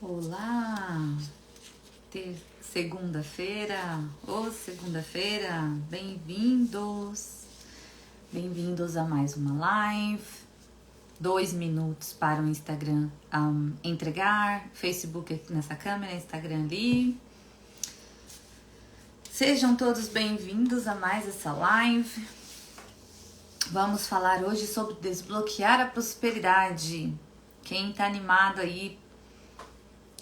Olá, segunda-feira, bem-vindos, bem-vindos a mais uma live, 2 minutos para o Instagram entregar, Facebook aqui nessa câmera, Instagram ali. Sejam todos bem-vindos a mais essa live. Vamos falar hoje sobre desbloquear a prosperidade. Quem tá animado aí?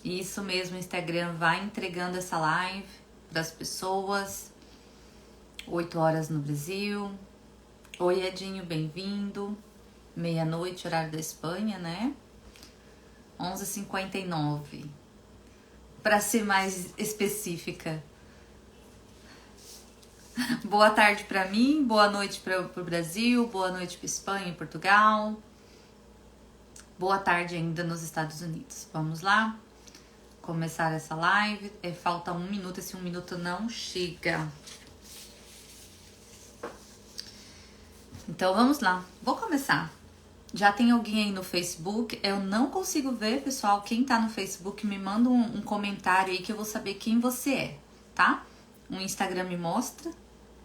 Isso mesmo, o Instagram vai entregando essa live para as pessoas. 8 horas no Brasil. Oi, Edinho, bem-vindo. Meia-noite, horário da Espanha, né? 11h59. Para ser mais específica. Boa tarde para mim, boa noite para o Brasil, boa noite para Espanha e Portugal. Boa tarde ainda nos Estados Unidos. Vamos lá? Começar essa live. Falta 1 minuto, esse 1 minuto não chega. Então vamos lá, vou começar. Já tem alguém aí no Facebook? Eu não consigo ver, pessoal. Quem tá no Facebook, me manda um comentário aí que eu vou saber quem você é, tá? O Instagram me mostra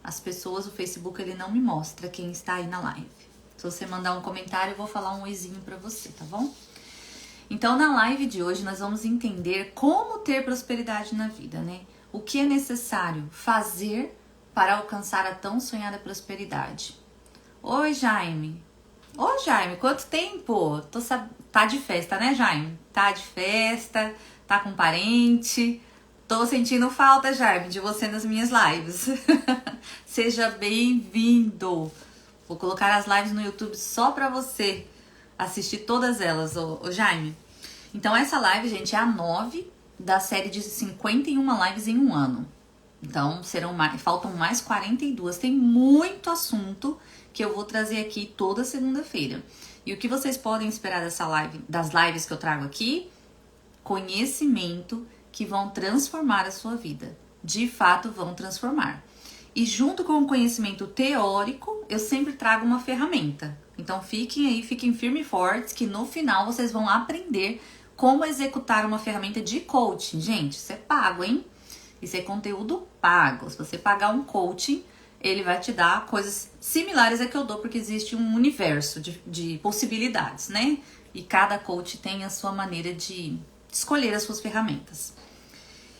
as pessoas, o Facebook ele não me mostra quem está aí na live. Se você mandar um comentário, eu vou falar um oizinho pra você, tá bom? Então, na live de hoje, nós vamos entender como ter prosperidade na vida, né? O que é necessário fazer para alcançar a tão sonhada prosperidade. Oi, Jaime. Oi, Jaime, quanto tempo? Tá de festa, né, Jaime? Tá de festa, tá com parente. Tô sentindo falta, Jaime, de você nas minhas lives. Seja bem-vindo. Vou colocar as lives no YouTube só pra você assistir todas elas, ô Jaime. Então essa live, gente, é a 9 da série de 51 lives em um ano. Então faltam mais 42. Tem muito assunto que eu vou trazer aqui toda segunda-feira. E o que vocês podem esperar dessa live, das lives que eu trago aqui? Conhecimento que vão transformar a sua vida. De fato, vão transformar. E junto com o conhecimento teórico, eu sempre trago uma ferramenta. Então fiquem aí, fiquem firmes e fortes, que no final vocês vão aprender como executar uma ferramenta de coaching. Gente, isso é pago, hein? Isso é conteúdo pago. Se você pagar um coaching, ele vai te dar coisas similares a que eu dou, porque existe um universo de possibilidades, né? E cada coach tem a sua maneira de escolher as suas ferramentas.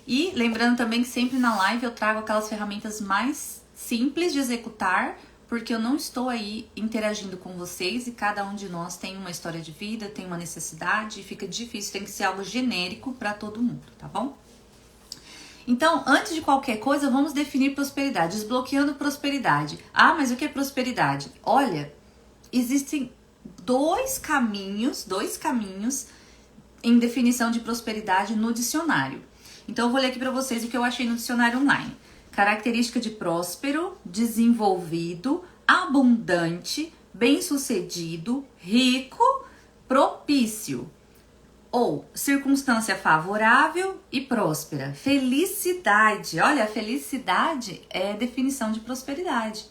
E lembrando também que sempre na live eu trago aquelas ferramentas mais simples de executar, porque eu não estou aí interagindo com vocês e cada um de nós tem uma história de vida, tem uma necessidade e fica difícil, tem que ser algo genérico para todo mundo, tá bom? Então, antes de qualquer coisa, vamos definir prosperidade, desbloqueando prosperidade. Ah, mas o que é prosperidade? Olha, existem dois caminhos em definição de prosperidade no dicionário. Então, eu vou ler aqui para vocês o que eu achei no dicionário online. Característica de próspero, desenvolvido, abundante, bem-sucedido, rico, propício. Ou circunstância favorável e próspera. Felicidade. Olha, a felicidade é a definição de prosperidade.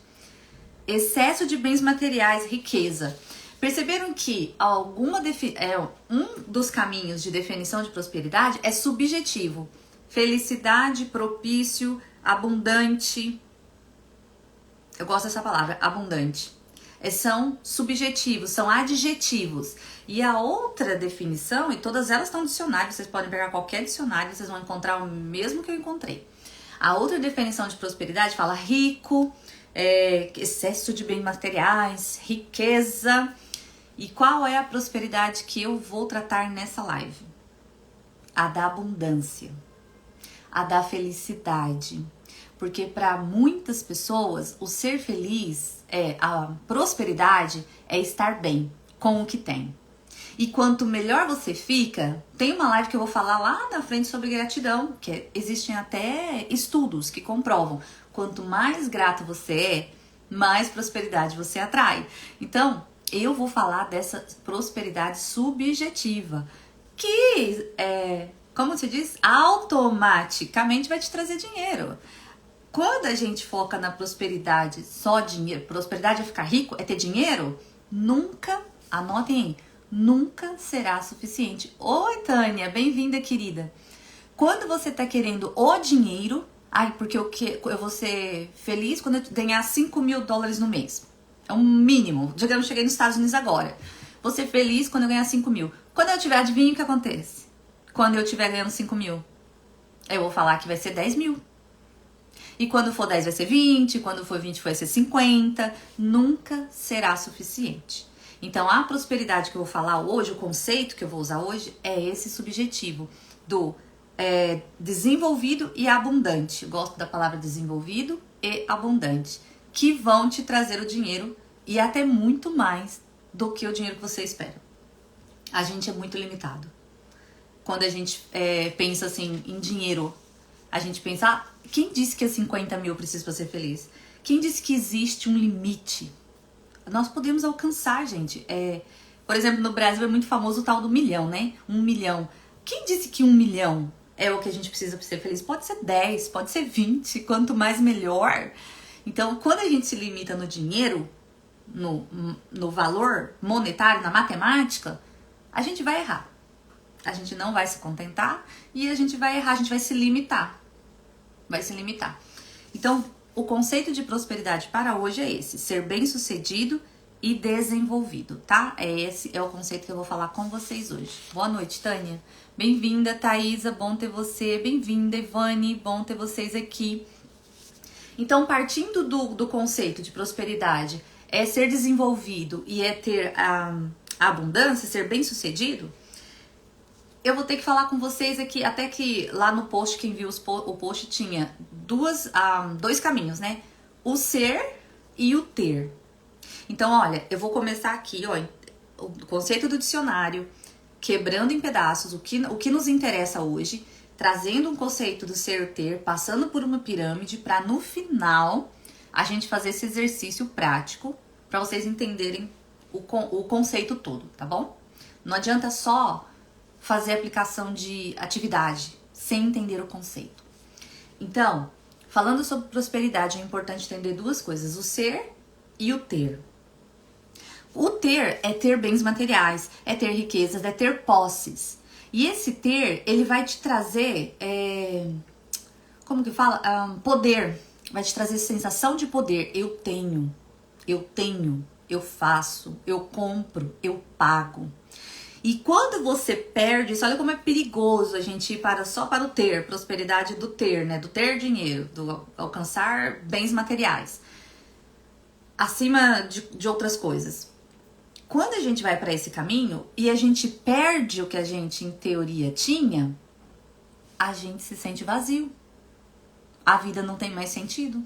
Excesso de bens materiais, riqueza. Perceberam que um dos caminhos de definição de prosperidade é subjetivo. Felicidade, propício, abundante. Eu gosto dessa palavra, abundante. São subjetivos, são adjetivos. E a outra definição, e todas elas estão no dicionário, vocês podem pegar qualquer dicionário, vocês vão encontrar o mesmo que eu encontrei. A outra definição de prosperidade fala rico, excesso de bens materiais, riqueza. E qual é a prosperidade que eu vou tratar nessa live? A da abundância, a da felicidade. Porque para muitas pessoas, o ser feliz, a prosperidade é estar bem com o que tem. E quanto melhor você fica, tem uma live que eu vou falar lá na frente sobre gratidão, que existem até estudos que comprovam. Quanto mais grato você é, mais prosperidade você atrai. Então, eu vou falar dessa prosperidade subjetiva, que, como se diz, automaticamente vai te trazer dinheiro. Quando a gente foca na prosperidade, só dinheiro, prosperidade é ficar rico, é ter dinheiro, nunca, anotem aí, nunca será suficiente. Oi, Tânia, bem-vinda, querida. Quando você tá querendo o dinheiro, porque eu vou ser feliz quando eu ganhar $5.000 no mês. É um mínimo. Digamos, eu cheguei nos Estados Unidos agora. Vou ser feliz quando eu ganhar 5 mil. Quando eu tiver, adivinha o que acontece? Quando eu estiver ganhando 5 mil, eu vou falar que vai ser 10 mil. E quando for 10 vai ser 20, quando for 20 vai ser 50. Nunca será suficiente. Então, a prosperidade que eu vou falar hoje, o conceito que eu vou usar hoje, é esse subjetivo do desenvolvido e abundante. Eu gosto da palavra desenvolvido e abundante, que vão te trazer o dinheiro e até muito mais do que o dinheiro que você espera. A gente é muito limitado. Quando a gente pensa assim em dinheiro, a gente pensa, quem disse que é 50 mil preciso para ser feliz? Quem disse que existe um limite? Nós podemos alcançar, gente. Por exemplo, no Brasil é muito famoso o tal do milhão, né? 1 milhão. Quem disse que 1 milhão é o que a gente precisa para ser feliz? Pode ser 10, pode ser 20, quanto mais melhor. Então, quando a gente se limita no dinheiro, no valor monetário, na matemática, a gente vai errar. A gente não vai se contentar e a gente vai errar, a gente vai se limitar. Vai se limitar. Então, o conceito de prosperidade para hoje é esse: ser bem-sucedido e desenvolvido, tá? Esse é o conceito que eu vou falar com vocês hoje. Boa noite, Tânia. Bem-vinda, Thaisa, bom ter você. Bem-vinda, Ivane, bom ter vocês aqui. Então, partindo do conceito de prosperidade, é ser desenvolvido e é ter a abundância, ser bem-sucedido, eu vou ter que falar com vocês aqui, até que lá no post, quem viu o post tinha dois caminhos, né? O ser e o ter. Então, olha, eu vou começar aqui, ó, o conceito do dicionário, quebrando em pedaços o que nos interessa hoje, trazendo um conceito do ser e ter, passando por uma pirâmide, para no final a gente fazer esse exercício prático, para vocês entenderem o conceito todo, tá bom? Não adianta só fazer aplicação de atividade sem entender o conceito. Então, falando sobre prosperidade, é importante entender duas coisas: o ser e o ter. O ter é ter bens materiais, é ter riquezas, é ter posses. E esse ter, ele vai te trazer, poder. Vai te trazer sensação de poder. Eu tenho, eu faço, eu compro, eu pago. E quando você perde isso, olha como é perigoso a gente ir só para o ter, prosperidade do ter, né? Do ter dinheiro, do alcançar bens materiais, acima de outras coisas. Quando a gente vai para esse caminho e a gente perde o que a gente, em teoria, tinha, a gente se sente vazio. A vida não tem mais sentido.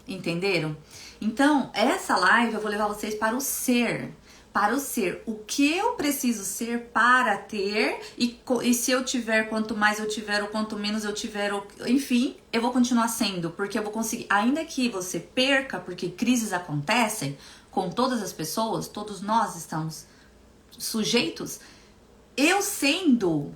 Entenderam? Então, essa live eu vou levar vocês para o ser. Para o ser, o que eu preciso ser para ter, e se eu tiver, quanto mais eu tiver, ou quanto menos eu tiver, enfim, eu vou continuar sendo, porque eu vou conseguir, ainda que você perca, porque crises acontecem com todas as pessoas, todos nós estamos sujeitos, eu sendo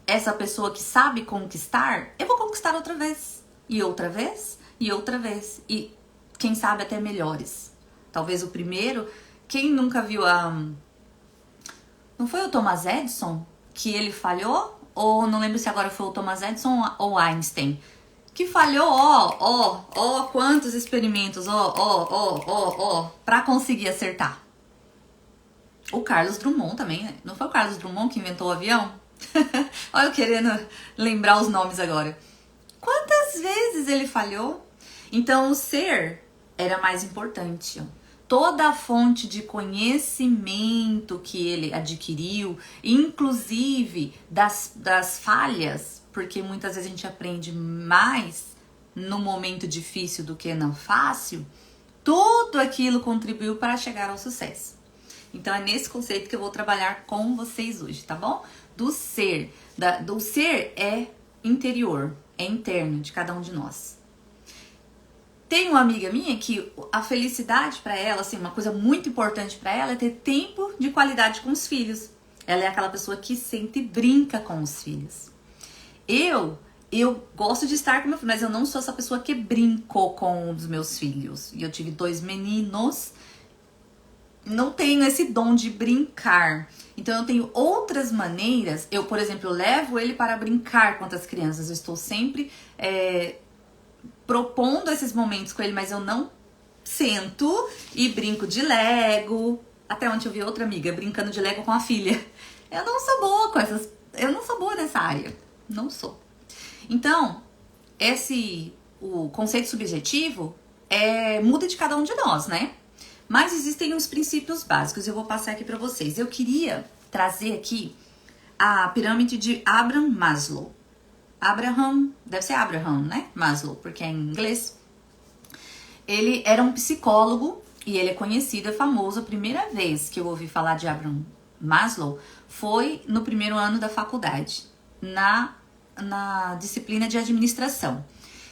essa pessoa que sabe conquistar, eu vou conquistar outra vez, e outra vez, e outra vez, e quem sabe até melhores. Talvez o primeiro... Quem nunca viu não foi o Thomas Edison que ele falhou? Ou não lembro se agora foi o Thomas Edison ou Einstein. Que falhou, quantos experimentos, pra conseguir acertar. O Carlos Drummond também, né? Não foi o Carlos Drummond que inventou o avião? Olha eu querendo lembrar os nomes agora. Quantas vezes ele falhou? Então o ser era mais importante, ó. Toda a fonte de conhecimento que ele adquiriu, inclusive das falhas, porque muitas vezes a gente aprende mais no momento difícil do que no fácil, tudo aquilo contribuiu para chegar ao sucesso. Então é nesse conceito que eu vou trabalhar com vocês hoje, tá bom? Do ser. Do ser é interior, é interno de cada um de nós. Tem uma amiga minha que a felicidade para ela, assim, uma coisa muito importante para ela é ter tempo de qualidade com os filhos. Ela é aquela pessoa que sente e brinca com os filhos. Eu gosto de estar com meu filho, mas eu não sou essa pessoa que brinco com os meus filhos. E eu tive 2 meninos não tenho esse dom de brincar. Então eu tenho outras maneiras. Eu, por exemplo, eu levo ele para brincar com outras crianças. Eu estou sempre propondo esses momentos com ele, mas eu não sento e brinco de Lego. Até ontem eu vi outra amiga brincando de Lego com a filha. Eu não sou boa com essas. Eu não sou boa nessa área. Não sou. Então, o conceito subjetivo muda de cada um de nós, né? Mas existem uns princípios básicos, eu vou passar aqui para vocês. Eu queria trazer aqui a pirâmide de Abraham Maslow. Deve ser Abraham, né? Maslow, porque é em inglês. Ele era um psicólogo e ele é conhecido, é famoso. A primeira vez que eu ouvi falar de Abraham Maslow foi no primeiro ano da faculdade, na disciplina de administração.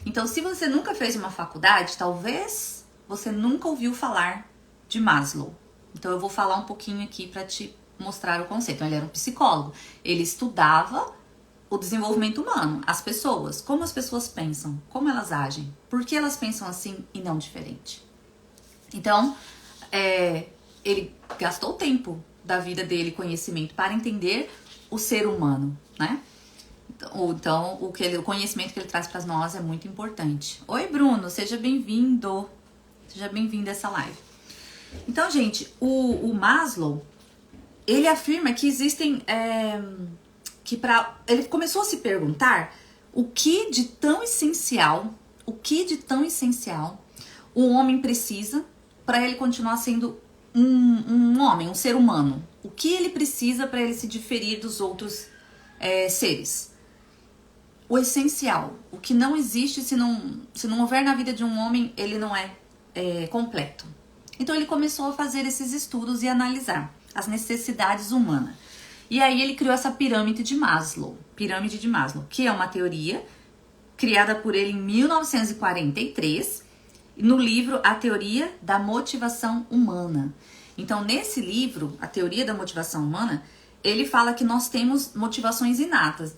Então, se você nunca fez uma faculdade, talvez você nunca ouviu falar de Maslow. Então, eu vou falar um pouquinho aqui para te mostrar o conceito. Então, ele era um psicólogo. Ele estudava o desenvolvimento humano, as pessoas, como as pessoas pensam, como elas agem, por que elas pensam assim e não diferente. Então, ele gastou tempo da vida dele, conhecimento, para entender o ser humano, né? Então, o conhecimento que ele traz para nós é muito importante. Oi, Bruno, seja bem-vindo. Seja bem-vindo a essa live. Então, gente, o Maslow, ele afirma que existem... ele começou a se perguntar o que de tão essencial o homem precisa para ele continuar sendo um homem, um ser humano. O que ele precisa para ele se diferir dos outros seres. O essencial, o que não existe se não houver na vida de um homem, ele não é completo. Então ele começou a fazer esses estudos e analisar as necessidades humanas. E aí ele criou essa pirâmide de Maslow, que é uma teoria criada por ele em 1943, no livro A Teoria da Motivação Humana. Então, nesse livro, A Teoria da Motivação Humana, ele fala que nós temos motivações inatas,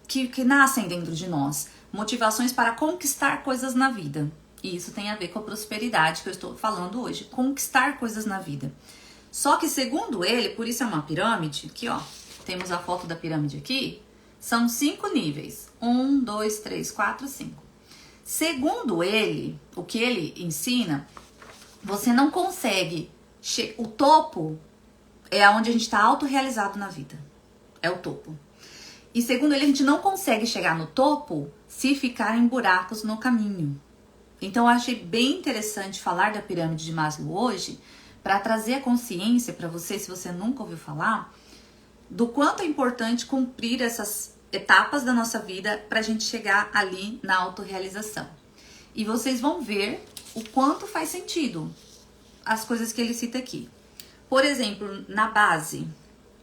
que nascem dentro de nós, motivações para conquistar coisas na vida. E isso tem a ver com a prosperidade que eu estou falando hoje, conquistar coisas na vida. Só que, segundo ele, por isso é uma pirâmide, aqui ó, temos a foto da pirâmide aqui, são 5 níveis, 1, 2, 3, 4, 5. Segundo ele, o que ele ensina, você não consegue, o topo é onde a gente está autorrealizado na vida, é o topo. E segundo ele, a gente não consegue chegar no topo se ficar em buracos no caminho. Então eu achei bem interessante falar da pirâmide de Maslow hoje, para trazer a consciência para você, se você nunca ouviu falar, do quanto é importante cumprir essas etapas da nossa vida para a gente chegar ali na autorrealização. E vocês vão ver o quanto faz sentido as coisas que ele cita aqui. Por exemplo, na base...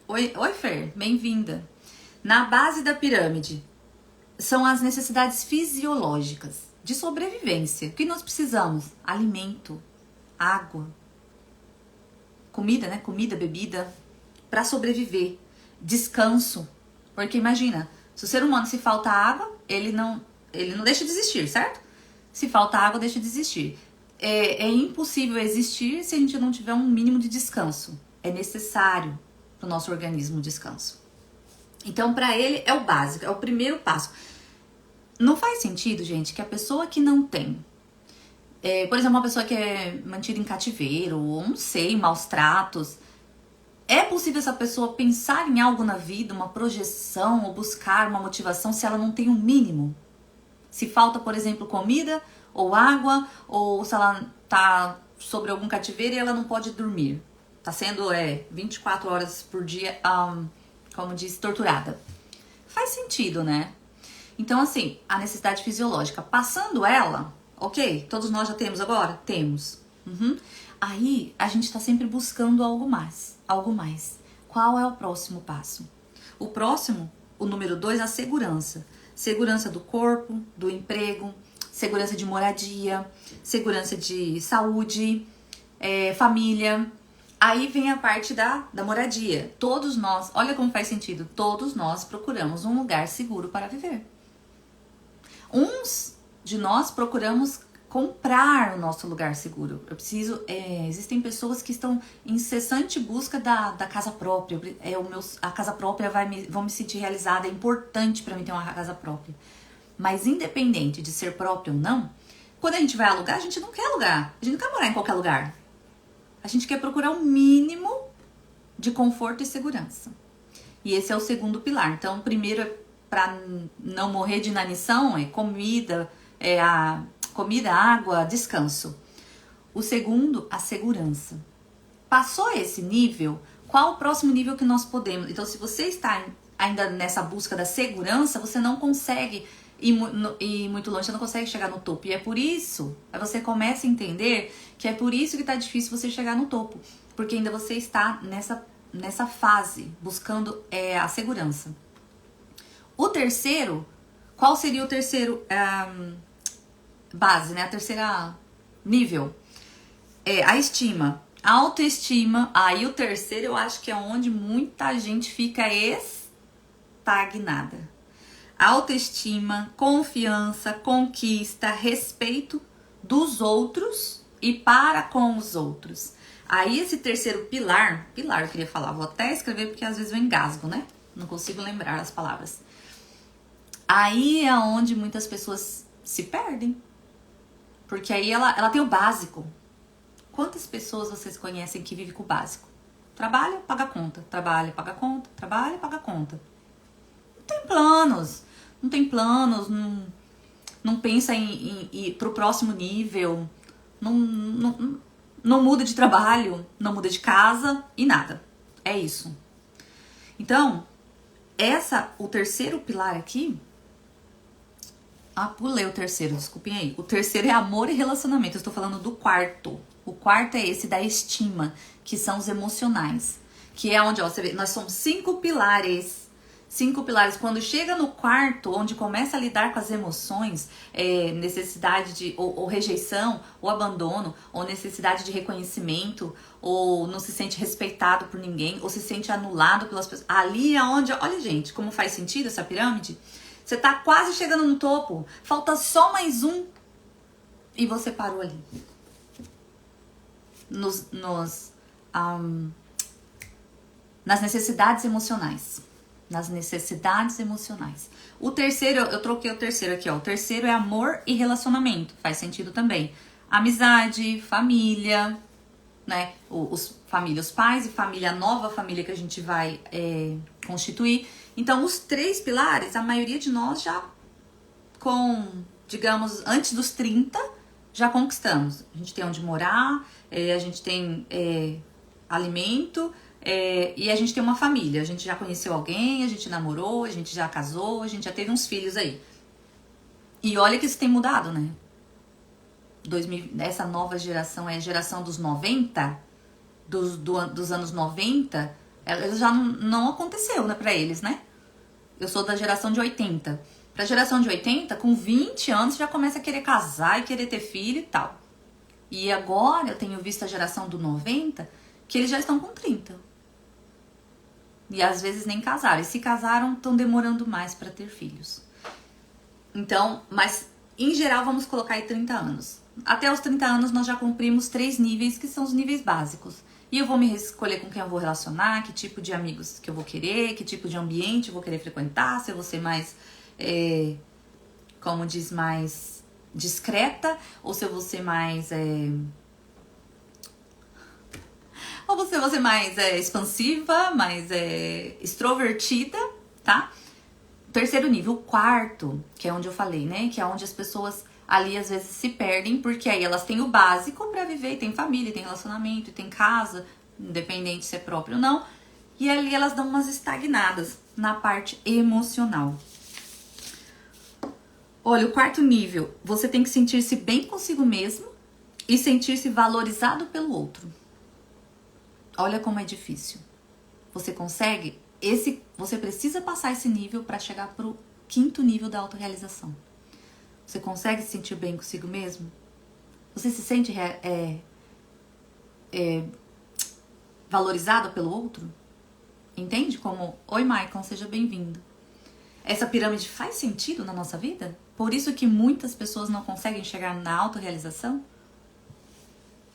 Oi Fer, bem-vinda. Na base da pirâmide são as necessidades fisiológicas de sobrevivência. O que nós precisamos? Alimento, água, comida, né? Comida, bebida, para sobreviver. Descanso. Porque imagina, se o ser humano, se falta água, ele não deixa de existir, certo? Se falta água, deixa de existir. É impossível existir se a gente não tiver um mínimo de descanso. É necessário para o nosso organismo o descanso. Então, para ele, é o básico, é o primeiro passo. Não faz sentido, gente, que a pessoa que não tem... por exemplo, uma pessoa que é mantida em cativeiro, ou não sei, maus tratos. É possível essa pessoa pensar em algo na vida, uma projeção, ou buscar uma motivação, se ela não tem um mínimo? Se falta, por exemplo, comida, ou água, ou se ela tá sobre algum cativeiro e ela não pode dormir. Tá sendo 24 horas por dia, como diz, torturada. Faz sentido, né? Então, assim, a necessidade fisiológica, passando ela... Ok, todos nós já temos agora? Temos. Aí, a gente está sempre buscando algo mais. Qual é o próximo passo? O próximo, o número 2, a segurança. Segurança do corpo, do emprego, segurança de moradia, segurança de saúde, família. Aí vem a parte da moradia. Todos nós, olha como faz sentido, todos nós procuramos um lugar seguro para viver. Uns de nós procuramos comprar o nosso lugar seguro. Eu preciso. Existem pessoas que estão em incessante busca da casa própria. A casa própria vão me sentir realizada. É importante para mim ter uma casa própria. Mas independente de ser própria ou não, quando a gente vai alugar, a gente não quer alugar. A gente não quer morar em qualquer lugar. A gente quer procurar o mínimo de conforto e segurança. E esse é o segundo pilar. Então, o primeiro é para não morrer de inanição, é comida, comida, água, descanso. O segundo, a segurança. Passou esse nível, qual o próximo nível que nós podemos? Então, se você está ainda nessa busca da segurança, você não consegue ir muito longe, você não consegue chegar no topo. E é por isso, aí você começa a entender que é por isso que está difícil você chegar no topo. Porque ainda você está nessa fase, buscando a segurança. O terceiro, qual seria o terceiro base, né? A terceira nível? A estima. A autoestima. Aí o terceiro eu acho que é onde muita gente fica estagnada. Autoestima, confiança, conquista, respeito dos outros e para com os outros. Aí esse terceiro pilar eu queria falar, vou até escrever porque às vezes eu engasgo, né? Não consigo lembrar as palavras. Aí é onde muitas pessoas se perdem. Porque aí ela tem o básico. Quantas pessoas vocês conhecem que vivem com o básico? Trabalha, paga conta. Trabalha, paga conta. Trabalha, paga conta. Não tem planos. Não pensa em ir pro próximo nível. Não muda de trabalho. Não muda de casa e nada. É isso. Então, o terceiro pilar aqui... pulei o terceiro, desculpem aí. O terceiro é amor e relacionamento. Eu estou falando do quarto. O quarto é esse da estima, que são os emocionais. Que é onde, você vê, nós somos 5 pilares. 5 pilares. Quando chega no quarto, onde começa a lidar com as emoções, necessidade de ou rejeição, ou abandono, ou necessidade de reconhecimento, ou não se sente respeitado por ninguém, ou se sente anulado pelas pessoas. Ali é onde, olha gente, como faz sentido essa pirâmide? Você tá quase chegando no topo, falta só mais um e você parou ali. Nas necessidades emocionais. Nas necessidades emocionais. O terceiro, eu troquei o terceiro aqui, ó. O terceiro é amor e relacionamento. Faz sentido também. Amizade, família, né? Os pais e família, a nova família que a gente vai constituir. Então, os 3 pilares, a maioria de nós já digamos, antes dos 30, já conquistamos. A gente tem onde morar, a gente tem alimento e a gente tem uma família. A gente já conheceu alguém, a gente namorou, a gente já casou, a gente já teve uns filhos aí. E olha que isso tem mudado, né? Essa nova geração é a geração dos 90, dos anos 90, já não aconteceu, né, pra eles, né? Eu sou da geração de 80. Pra geração de 80, com 20 anos, já começa a querer casar e querer ter filho e tal. E agora eu tenho visto a geração do 90, que eles já estão com 30. E às vezes nem casaram. E se casaram, estão demorando mais pra ter filhos. Então, mas em geral vamos colocar aí 30 anos. Até os 30 anos nós já cumprimos 3 níveis, que são os níveis básicos. E eu vou me escolher com quem eu vou relacionar, que tipo de amigos que eu vou querer, que tipo de ambiente eu vou querer frequentar, se eu vou ser mais, como diz, mais discreta, ou se eu vou ser mais... ou se eu vou ser mais expansiva, mais extrovertida, tá? Terceiro nível, o quarto, que é onde eu falei, né? Que é onde as pessoas ali às vezes se perdem, porque aí elas têm o básico pra viver, tem família, tem relacionamento, tem casa, independente se é próprio ou não, e ali elas dão umas estagnadas na parte emocional. Olha, o quarto nível, você tem que sentir-se bem consigo mesmo e sentir-se valorizado pelo outro. Olha como é difícil. Você consegue? Você precisa passar esse nível para chegar pro 5º nível da autorrealização. Você consegue se sentir bem consigo mesmo? Você se sente valorizado pelo outro? Entende como... Oi, Maicon, seja bem-vindo. Essa pirâmide faz sentido na nossa vida? Por isso que muitas pessoas não conseguem chegar na autorrealização?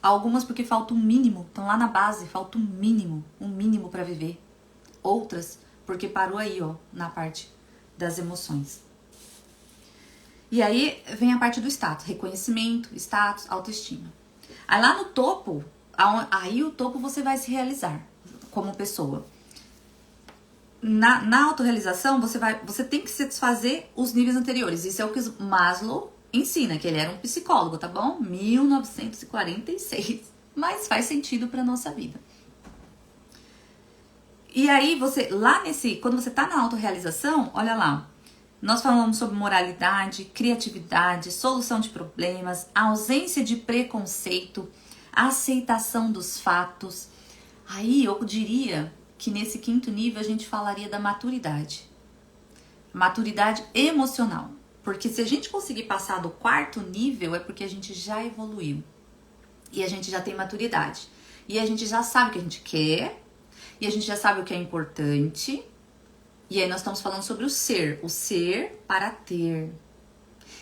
Algumas porque falta um mínimo, estão lá na base, falta um mínimo para viver. Outras porque parou aí, ó, na parte das emoções. E aí vem a parte do status, reconhecimento, status, autoestima. Aí lá no topo, aí o topo você vai se realizar como pessoa. Na autorrealização, você tem que satisfazer os níveis anteriores. Isso é o que Maslow ensina, que ele era um psicólogo, tá bom? 1946. Mas faz sentido pra nossa vida. E aí, quando você tá na autorrealização, olha lá. Nós falamos sobre moralidade, criatividade, solução de problemas, ausência de preconceito, aceitação dos fatos. Aí eu diria que nesse quinto nível a gente falaria da maturidade. Maturidade emocional. Porque se a gente conseguir passar do quarto nível é porque a gente já evoluiu. E a gente já tem maturidade. E a gente já sabe o que a gente quer. E a gente já sabe o que é importante. E aí nós estamos falando sobre o ser para ter.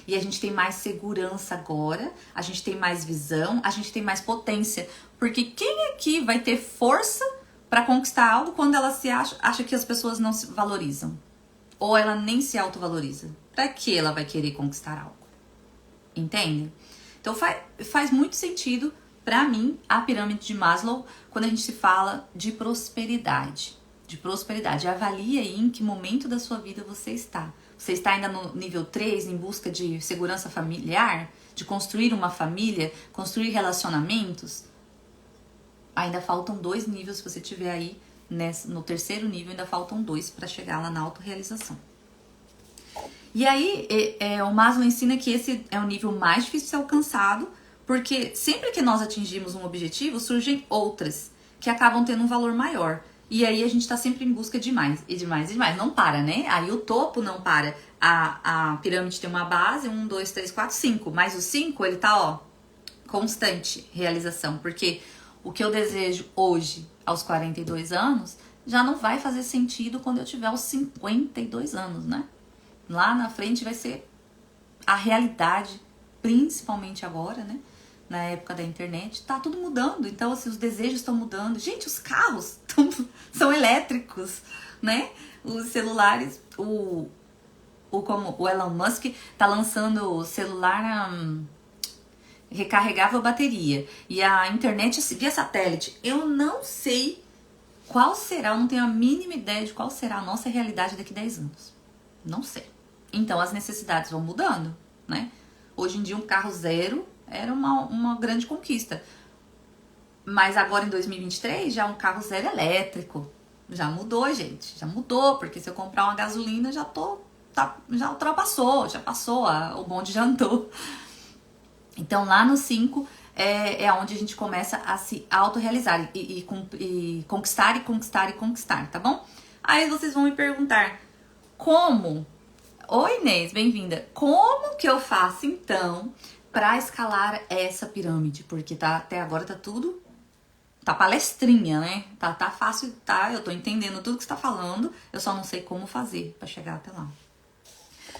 E a gente tem mais segurança agora, a gente tem mais visão, a gente tem mais potência. Porque quem aqui vai ter força para conquistar algo quando ela acha que as pessoas não se valorizam? Ou ela nem se autovaloriza? Para que ela vai querer conquistar algo? Entende? Então faz muito sentido para mim a pirâmide de Maslow quando a gente se fala de prosperidade. Avalie aí em que momento da sua vida você está. Você está ainda no nível 3, em busca de segurança familiar, de construir uma família, construir relacionamentos? Ainda faltam 2 níveis, se você estiver aí no terceiro nível, ainda faltam 2 para chegar lá na autorrealização. E aí, o Maslow ensina que esse é o nível mais difícil de ser alcançado, porque sempre que nós atingimos um objetivo, surgem outras que acabam tendo um valor maior. E aí a gente tá sempre em busca de mais, e de mais, e de mais. Não para, né? Aí o topo não para. A pirâmide tem uma base, 1, 2, 3, 4, 5. Mas o 5, ele tá, ó, constante realização. Porque o que eu desejo hoje, aos 42 anos, já não vai fazer sentido quando eu tiver aos 52 anos, né? Lá na frente vai ser a realidade, principalmente agora, né? Na época da internet, tá tudo mudando. Então, assim, os desejos estão mudando. Gente, os carros são elétricos, né? Os celulares, como o Elon Musk tá lançando o celular recarregável bateria. E a internet via satélite. Eu não sei qual será, eu não tenho a mínima ideia de qual será a nossa realidade daqui a 10 anos. Não sei. Então, as necessidades vão mudando, né? Hoje em dia, um carro zero era uma grande conquista. Mas agora em 2023 já é um carro zero elétrico. Já mudou, gente. Já mudou, porque se eu comprar uma gasolina já ultrapassou, já passou, o bonde já andou. Então lá no 5 é onde a gente começa a se autorrealizar e conquistar, tá bom? Aí vocês vão me perguntar, como? Oi Inês, bem-vinda. Como que eu faço então para escalar essa pirâmide? Porque até agora tá tudo, tá palestrinha, né? Tá fácil, tá? Eu tô entendendo tudo que você tá falando, eu só não sei como fazer para chegar até lá.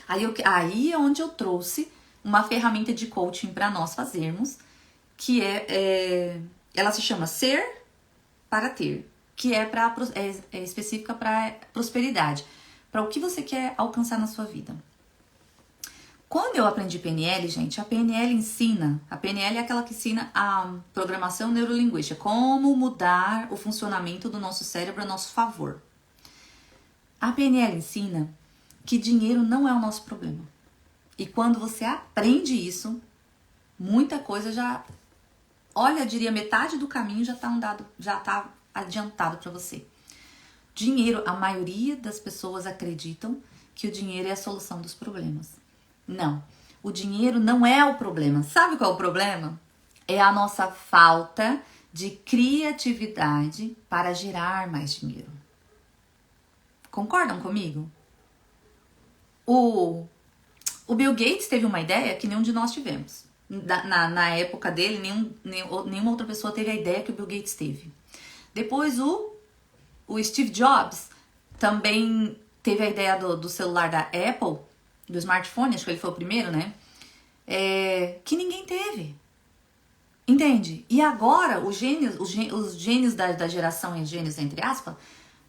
Aí é onde eu trouxe uma ferramenta de coaching para nós fazermos, que ela se chama Ser para Ter, que é específica para prosperidade, para o que você quer alcançar na sua vida. Quando eu aprendi PNL, gente, a PNL é aquela que ensina a programação neurolinguística, como mudar o funcionamento do nosso cérebro a nosso favor. A PNL ensina que dinheiro não é o nosso problema. E quando você aprende isso, muita coisa diria metade do caminho já tá adiantado para você. Dinheiro, a maioria das pessoas acreditam que o dinheiro é a solução dos problemas. Não, o dinheiro não é o problema. Sabe qual é o problema? É a nossa falta de criatividade para gerar mais dinheiro. Concordam comigo? O Bill Gates teve uma ideia que nenhum de nós tivemos. Na época dele, nenhuma outra pessoa teve a ideia que o Bill Gates teve. Depois o Steve Jobs também teve a ideia do celular da Apple, do smartphone, acho que ele foi o primeiro, né? Que ninguém teve. Entende? E agora, os gênios da geração, e os gênios entre aspas,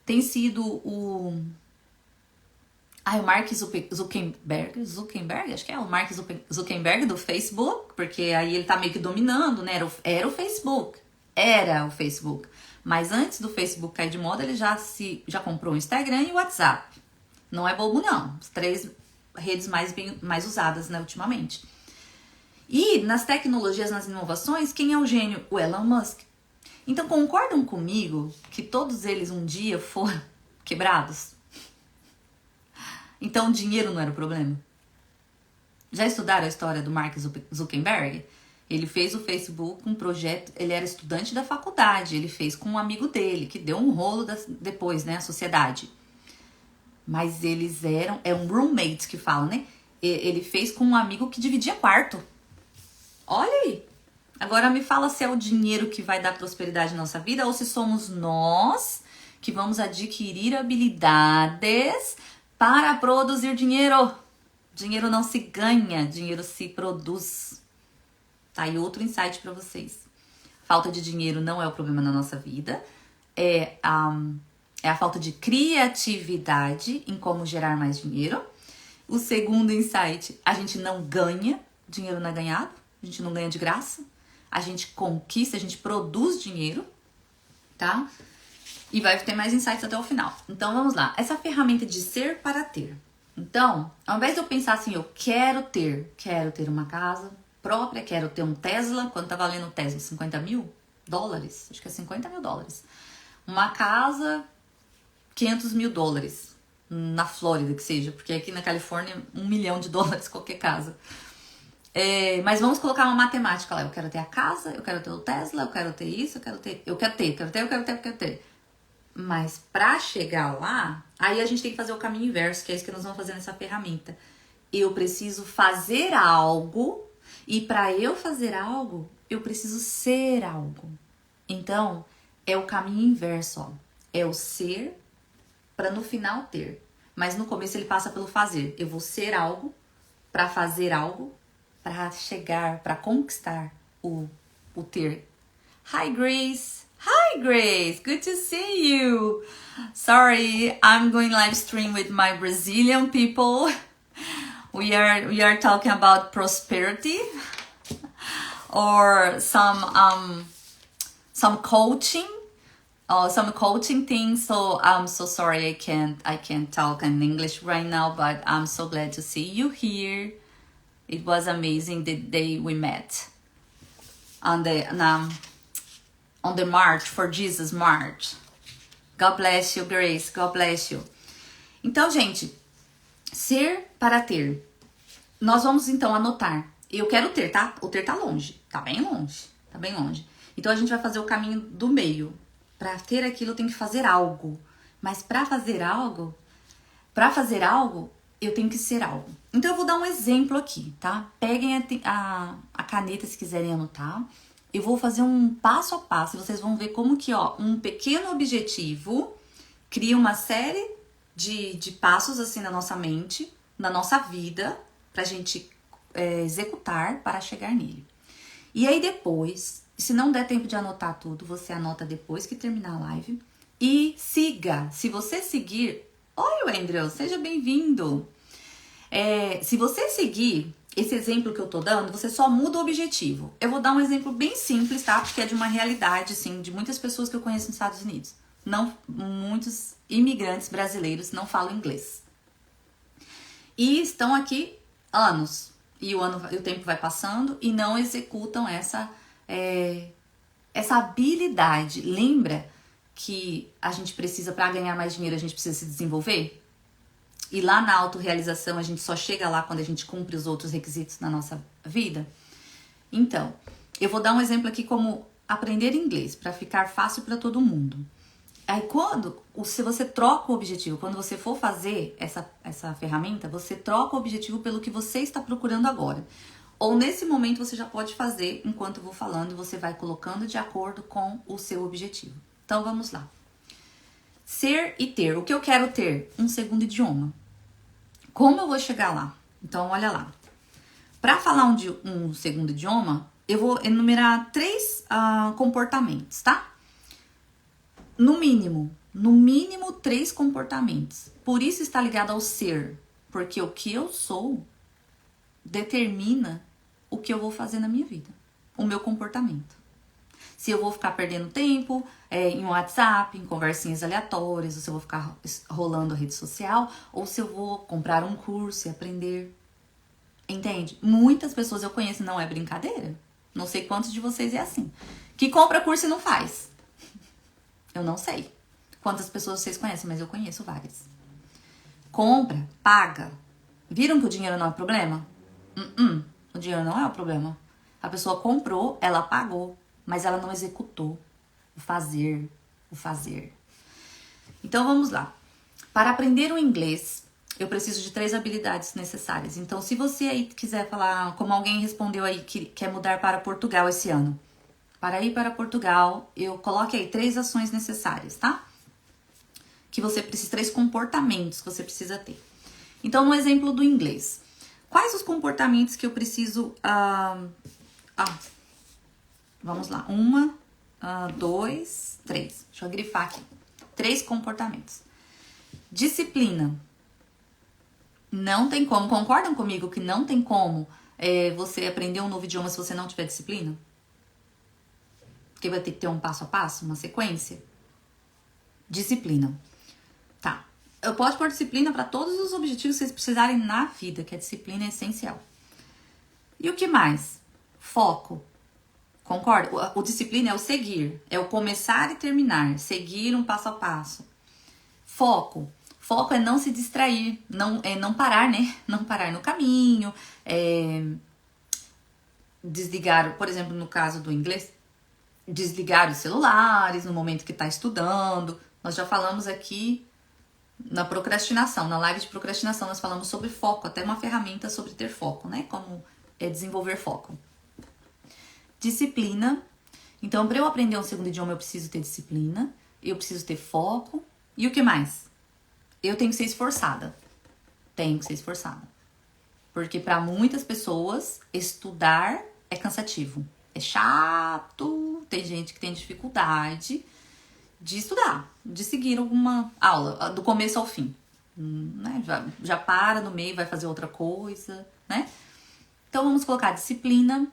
tem sido o Mark Zuckerberg, acho que é o Mark Zuckerberg do Facebook, porque aí ele tá meio que dominando, né? Era o Facebook. Mas antes do Facebook cair de moda, ele já comprou o Instagram e o WhatsApp. Não é bobo, não. As 3 redes mais usadas, né, ultimamente. E nas tecnologias, nas inovações, quem é o gênio? O Elon Musk. Então, concordam comigo que todos eles um dia foram quebrados? Então, o dinheiro não era o problema? Já estudaram a história do Mark Zuckerberg? Ele fez o Facebook, um projeto, ele era estudante da faculdade, ele fez com um amigo dele, que deu um rolo depois, né, a sociedade. Mas eles um roommate que fala, né? Ele fez com um amigo que dividia quarto. Olha aí. Agora me fala se é o dinheiro que vai dar prosperidade na nossa vida ou se somos nós que vamos adquirir habilidades para produzir dinheiro. Dinheiro não se ganha, dinheiro se produz. Tá aí outro insight para vocês. Falta de dinheiro não é o problema na nossa vida. É a falta de criatividade em como gerar mais dinheiro. O segundo insight, a gente não ganha, dinheiro não é ganhado, a gente não ganha de graça. A gente conquista, a gente produz dinheiro, tá? E vai ter mais insights até o final. Então, vamos lá. Essa ferramenta de ser para ter. Então, ao invés de eu pensar assim, eu quero ter uma casa própria, quero ter um Tesla. Quanto tá valendo o Tesla? $50 mil? Acho que é $50 mil. Uma casa, $500 mil. Na Flórida, que seja. Porque aqui na Califórnia, $1 milhão qualquer casa. Mas vamos colocar uma matemática lá. Eu quero ter a casa, eu quero ter o Tesla, eu quero ter isso, eu quero ter. Mas pra chegar lá, aí a gente tem que fazer o caminho inverso, que é isso que nós vamos fazer nessa ferramenta. Eu preciso fazer algo, e pra eu fazer algo, eu preciso ser algo. Então, é o caminho inverso, ó. É o ser pra no final ter. Mas no começo ele passa pelo fazer. Eu vou ser algo pra fazer algo, para chegar, para conquistar o ter. Hi, Grace. Hi, Grace. Good to see you. Sorry, I'm going live stream with my Brazilian people. We are talking about prosperity or some coaching. Some coaching things. So I'm so sorry I can't talk in English right now, but I'm so glad to see you here. It was amazing the day we met on the March for Jesus March. God bless you, Grace. God bless you. Então, gente, ser para ter. Nós vamos então anotar. Eu quero ter, tá? O ter tá longe. Tá bem longe. Então a gente vai fazer o caminho do meio. Para ter aquilo eu tenho que fazer algo. Mas para fazer algo, eu tenho que ser algo. Então eu vou dar um exemplo aqui, tá? Peguem a caneta se quiserem anotar. Eu vou fazer um passo a passo e vocês vão ver como que, ó, um pequeno objetivo cria uma série de passos assim na nossa mente, na nossa vida, pra gente executar para chegar nele. E aí depois, se não der tempo de anotar tudo, você anota depois que terminar a live. E siga. Se você seguir... Oi, Andrew, seja bem-vindo. Se você seguir esse exemplo que eu tô dando, você só muda o objetivo. Eu vou dar um exemplo bem simples, tá? Porque é de uma realidade, assim, de muitas pessoas que eu conheço nos Estados Unidos. Muitos imigrantes brasileiros não falam inglês. E estão aqui anos. E o tempo vai passando e não executam essa habilidade. Lembra que a gente precisa, para ganhar mais dinheiro, a gente precisa se desenvolver? E lá na autorrealização a gente só chega lá quando a gente cumpre os outros requisitos na nossa vida? Então, eu vou dar um exemplo aqui como aprender inglês, para ficar fácil para todo mundo. Aí se você troca o objetivo, quando você for fazer essa ferramenta, você troca o objetivo pelo que você está procurando agora. Ou nesse momento você já pode fazer, enquanto eu vou falando, você vai colocando de acordo com o seu objetivo. Então vamos lá. Ser e ter. O que eu quero ter? Um segundo idioma. Como eu vou chegar lá? Então, olha lá. Para falar um segundo idioma, eu vou enumerar 3 comportamentos, tá? No mínimo 3 comportamentos. Por isso está ligado ao ser. Porque o que eu sou determina o que eu vou fazer na minha vida. O meu comportamento. Se eu vou ficar perdendo tempo em WhatsApp, em conversinhas aleatórias, ou se eu vou ficar rolando a rede social, ou se eu vou comprar um curso e aprender. Entende? Muitas pessoas eu conheço, não é brincadeira. Não sei quantos de vocês é assim. Que compra curso e não faz. Eu não sei quantas pessoas vocês conhecem, mas eu conheço várias. Compra, paga. Viram que o dinheiro não é problema? O dinheiro não é o problema. A pessoa comprou, ela pagou, mas ela não executou o fazer. Então vamos lá. Para aprender o inglês, eu preciso de 3 habilidades necessárias. Então, se você aí quiser falar, como alguém respondeu aí que quer mudar para Portugal esse ano, para ir para Portugal, eu coloque aí 3 ações necessárias, tá? Que você precisa, 3 comportamentos que você precisa ter. Então, no exemplo do inglês, quais os comportamentos que eu preciso... vamos lá. 1, 2, 3. Deixa eu grifar aqui. 3 comportamentos. Disciplina. Não tem como. Concordam comigo que não tem como você aprender um novo idioma se você não tiver disciplina? Porque vai ter que ter um passo a passo, uma sequência. Disciplina. Tá. Eu posso pôr disciplina para todos os objetivos que vocês precisarem na vida, que a disciplina é essencial. E o que mais? Foco. Concorda? O disciplina é o seguir, é o começar e terminar, seguir um passo a passo. Foco. Foco é não se distrair, não parar, né? Não parar no caminho, desligar, por exemplo, no caso do inglês, desligar os celulares no momento que está estudando. Nós já falamos aqui na procrastinação, na live de procrastinação, nós falamos sobre foco, até uma ferramenta sobre ter foco, né? Como desenvolver foco. Disciplina. Então, para eu aprender um segundo idioma, eu preciso ter disciplina, eu preciso ter foco. E o que mais? Eu tenho que ser esforçada. Porque para muitas pessoas, estudar é cansativo. É chato. Tem gente que tem dificuldade de estudar, de seguir alguma aula, do começo ao fim. Né? Já para no meio, vai fazer outra coisa, né? Então, vamos colocar disciplina,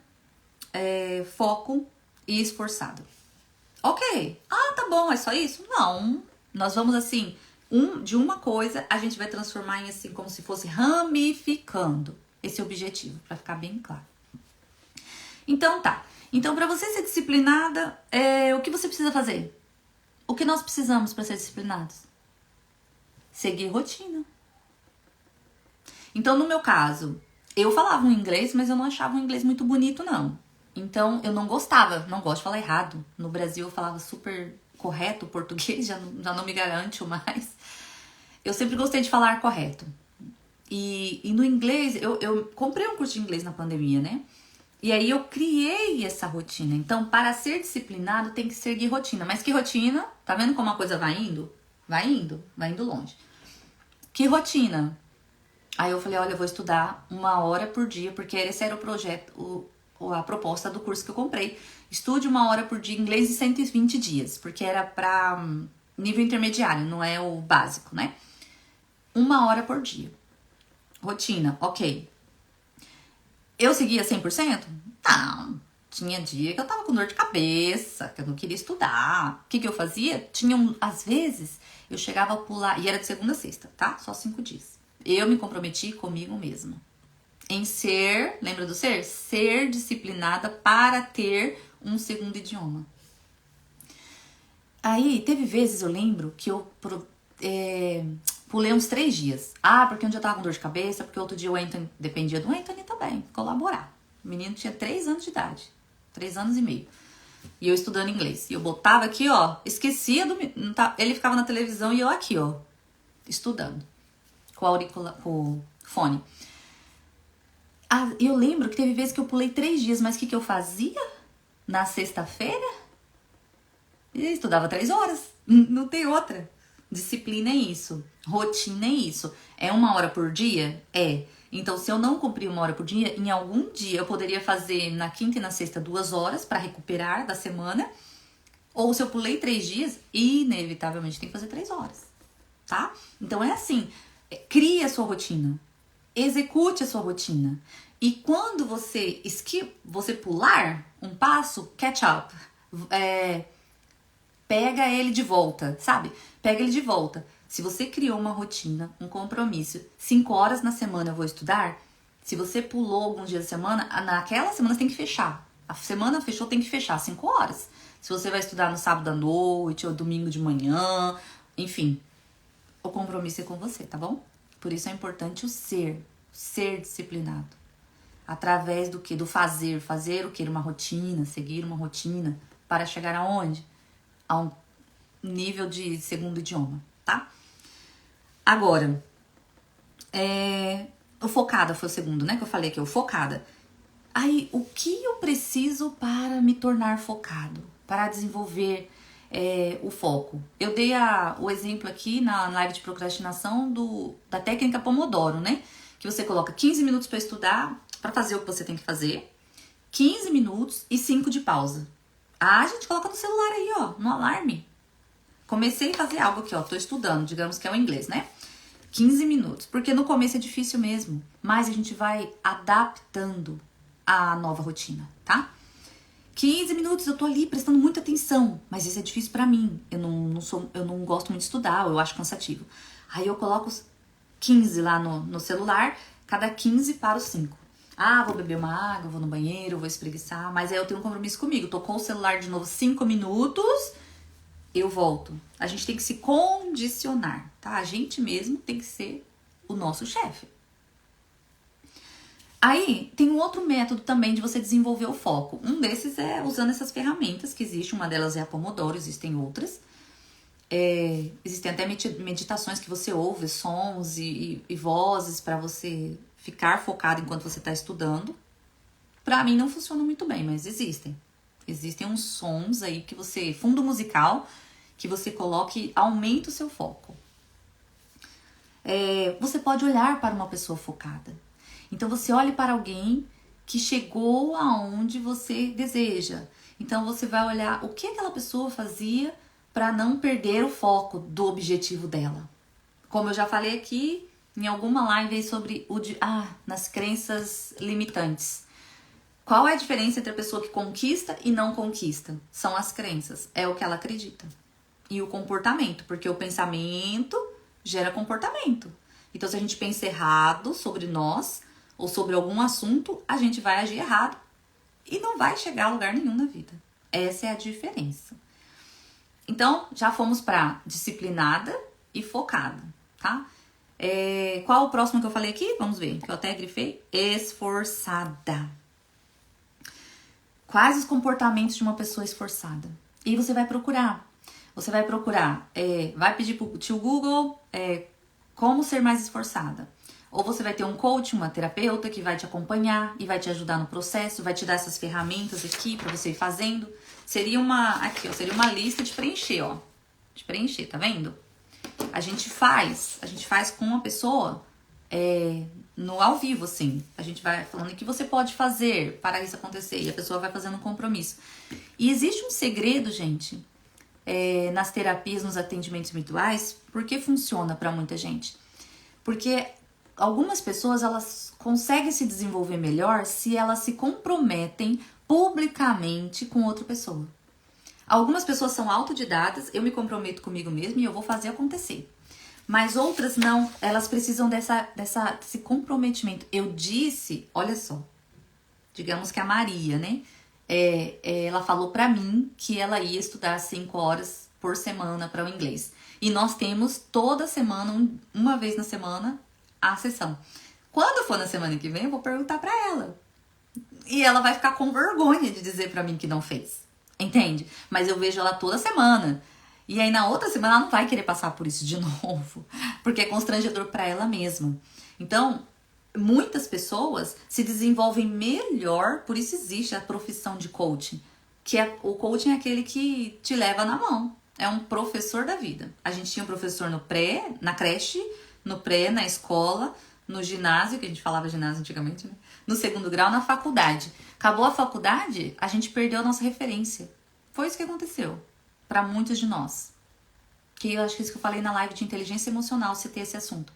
foco e esforçado. Ok. Tá bom, é só isso? Não. Nós vamos assim... de uma coisa, a gente vai transformar em assim, como se fosse ramificando esse objetivo, para ficar bem claro. Então, tá. Então, para você ser disciplinada, o que você precisa fazer? O que nós precisamos para ser disciplinados? Seguir rotina. Então, no meu caso, eu falava um inglês, mas eu não achava um inglês muito bonito, não. Então, eu não gosto de falar errado. No Brasil, eu falava super... correto, o português já não me garante mais. Eu sempre gostei de falar correto. E no inglês, eu comprei um curso de inglês na pandemia, né? E aí eu criei essa rotina. Então, para ser disciplinado, tem que seguir rotina. Mas que rotina? Tá vendo como a coisa vai indo? Vai indo longe. Que rotina? Aí eu falei, olha, eu vou estudar 1 hora por dia, porque esse era o projeto, a proposta do curso que eu comprei. Estude 1 hora por dia inglês em 120 dias, porque era para nível intermediário, não é o básico, né? 1 hora por dia. Rotina, ok. Eu seguia 100%? Não. Tinha dia que eu tava com dor de cabeça, que eu não queria estudar. O que eu fazia? Às vezes, eu chegava a pular, e era de segunda a sexta, tá? Só 5 dias. Eu me comprometi comigo mesma. Em ser, lembra do ser? Ser disciplinada para ter um segundo idioma. Aí, teve vezes, eu lembro, que eu pulei uns 3 dias. Porque um dia eu tava com dor de cabeça, porque outro dia o Anthony, dependia do Anthony também, colaborar. O menino tinha 3 anos de idade, 3 anos e meio. E eu estudando inglês. E eu botava aqui, ó, esquecia do... Ele ficava na televisão e eu aqui, ó, estudando. Com o fone. Eu lembro que teve vezes que eu pulei 3 dias, mas o que eu fazia? Na sexta-feira, eu estudava 3 horas. Não tem outra. Disciplina é isso. Rotina é isso. É 1 hora por dia? É. Então, se eu não cumprir 1 hora por dia, em algum dia eu poderia fazer na quinta e na sexta 2 horas para recuperar da semana. Ou se eu pulei 3 dias, inevitavelmente tem que fazer 3 horas, tá? Então é assim, crie a sua rotina, execute a sua rotina. E quando você pular um passo, catch up, pega ele de volta, sabe? Pega ele de volta. Se você criou uma rotina, um compromisso, 5 horas na semana eu vou estudar, se você pulou alguns dias da semana, naquela semana você tem que fechar. A semana fechou, tem que fechar 5 horas. Se você vai estudar no sábado à noite ou domingo de manhã, enfim, o compromisso é com você, tá bom? Por isso é importante o ser disciplinado. Através do que? Do fazer o que? Uma rotina, seguir uma rotina para chegar aonde? A um nível de segundo idioma, tá? Agora, o focada foi o segundo, né? Que eu falei aqui, o focada. Aí, o que eu preciso para me tornar focado? Para desenvolver o foco. Eu dei o exemplo aqui na live de procrastinação da técnica Pomodoro, né? Que você coloca 15 minutos para estudar, para fazer o que você tem que fazer, 15 minutos e 5 de pausa. A gente coloca no celular aí, ó, no alarme. Comecei a fazer algo aqui, ó, tô estudando, digamos que é o inglês, né? 15 minutos, porque no começo é difícil mesmo, mas a gente vai adaptando a nova rotina, tá? 15 minutos eu tô ali prestando muita atenção, mas isso é difícil pra mim. Eu não gosto muito de estudar, eu acho cansativo. Aí eu coloco 15 lá no celular, cada 15 para os 5. Ah, vou beber uma água, vou no banheiro, vou espreguiçar, mas aí eu tenho um compromisso comigo. Tocou o celular de novo 5 minutos, eu volto. A gente tem que se condicionar, tá? A gente mesmo tem que ser o nosso chefe. Aí, tem um outro método também de você desenvolver o foco. Um desses é usando essas ferramentas que existe. Uma delas é a Pomodoro, existem outras. Existem até meditações que você ouve, sons e vozes para você ficar focado enquanto você está estudando. Pra mim não funciona muito bem, mas existem. Existem uns sons aí que você... Fundo musical, que você coloca e aumenta o seu foco. Você pode olhar para uma pessoa focada. Então, você olha para alguém que chegou aonde você deseja. Então, você vai olhar o que aquela pessoa fazia para não perder o foco do objetivo dela. Como eu já falei aqui em alguma live aí sobre nas crenças limitantes. Qual é a diferença entre a pessoa que conquista e não conquista? São as crenças, é o que ela acredita. E o comportamento, porque o pensamento gera comportamento. Então, se a gente pensa errado sobre nós ou sobre algum assunto, a gente vai agir errado e não vai chegar a lugar nenhum na vida. Essa é a diferença. Então, já fomos para disciplinada e focada, tá? Qual o próximo que eu falei aqui? Vamos ver, que eu até grifei. Esforçada. Quais os comportamentos de uma pessoa esforçada? E você vai procurar. Vai pedir pro tio Google como ser mais esforçada. Ou você vai ter um coach, uma terapeuta que vai te acompanhar e vai te ajudar no processo, vai te dar essas ferramentas aqui para você ir fazendo. Seria uma lista de preencher, ó. De preencher, tá vendo? A gente faz com a pessoa no ao vivo, assim. A gente vai falando o que você pode fazer para isso acontecer e a pessoa vai fazendo um compromisso. E existe um segredo, gente, nas terapias, nos atendimentos individuais, porque funciona para muita gente. Porque algumas pessoas, elas conseguem se desenvolver melhor se elas se comprometem publicamente com outra pessoa. Algumas pessoas são autodidatas, eu me comprometo comigo mesma e eu vou fazer acontecer. Mas outras não, elas precisam desse comprometimento. Eu disse, olha só, digamos que a Maria, né? Ela falou pra mim que ela ia estudar 5 horas por semana para o inglês. E nós temos toda semana, uma vez na semana, a sessão. Quando for na semana que vem, eu vou perguntar pra ela. E ela vai ficar com vergonha de dizer pra mim que não fez. Entende? Mas eu vejo ela toda semana. E aí na outra semana ela não vai querer passar por isso de novo. Porque é constrangedor pra ela mesma. Então, muitas pessoas se desenvolvem melhor. Por isso existe a profissão de coaching. O coaching é aquele que te leva na mão. é um professor da vida. A gente tinha um professor no pré, na creche, no pré, na escola, no ginásio, que a gente falava ginásio antigamente, né? No segundo grau, na faculdade. Acabou a faculdade, a gente perdeu a nossa referência. Foi isso que aconteceu para muitos de nós. Que eu acho que é isso que eu falei na live de inteligência emocional, citei esse assunto.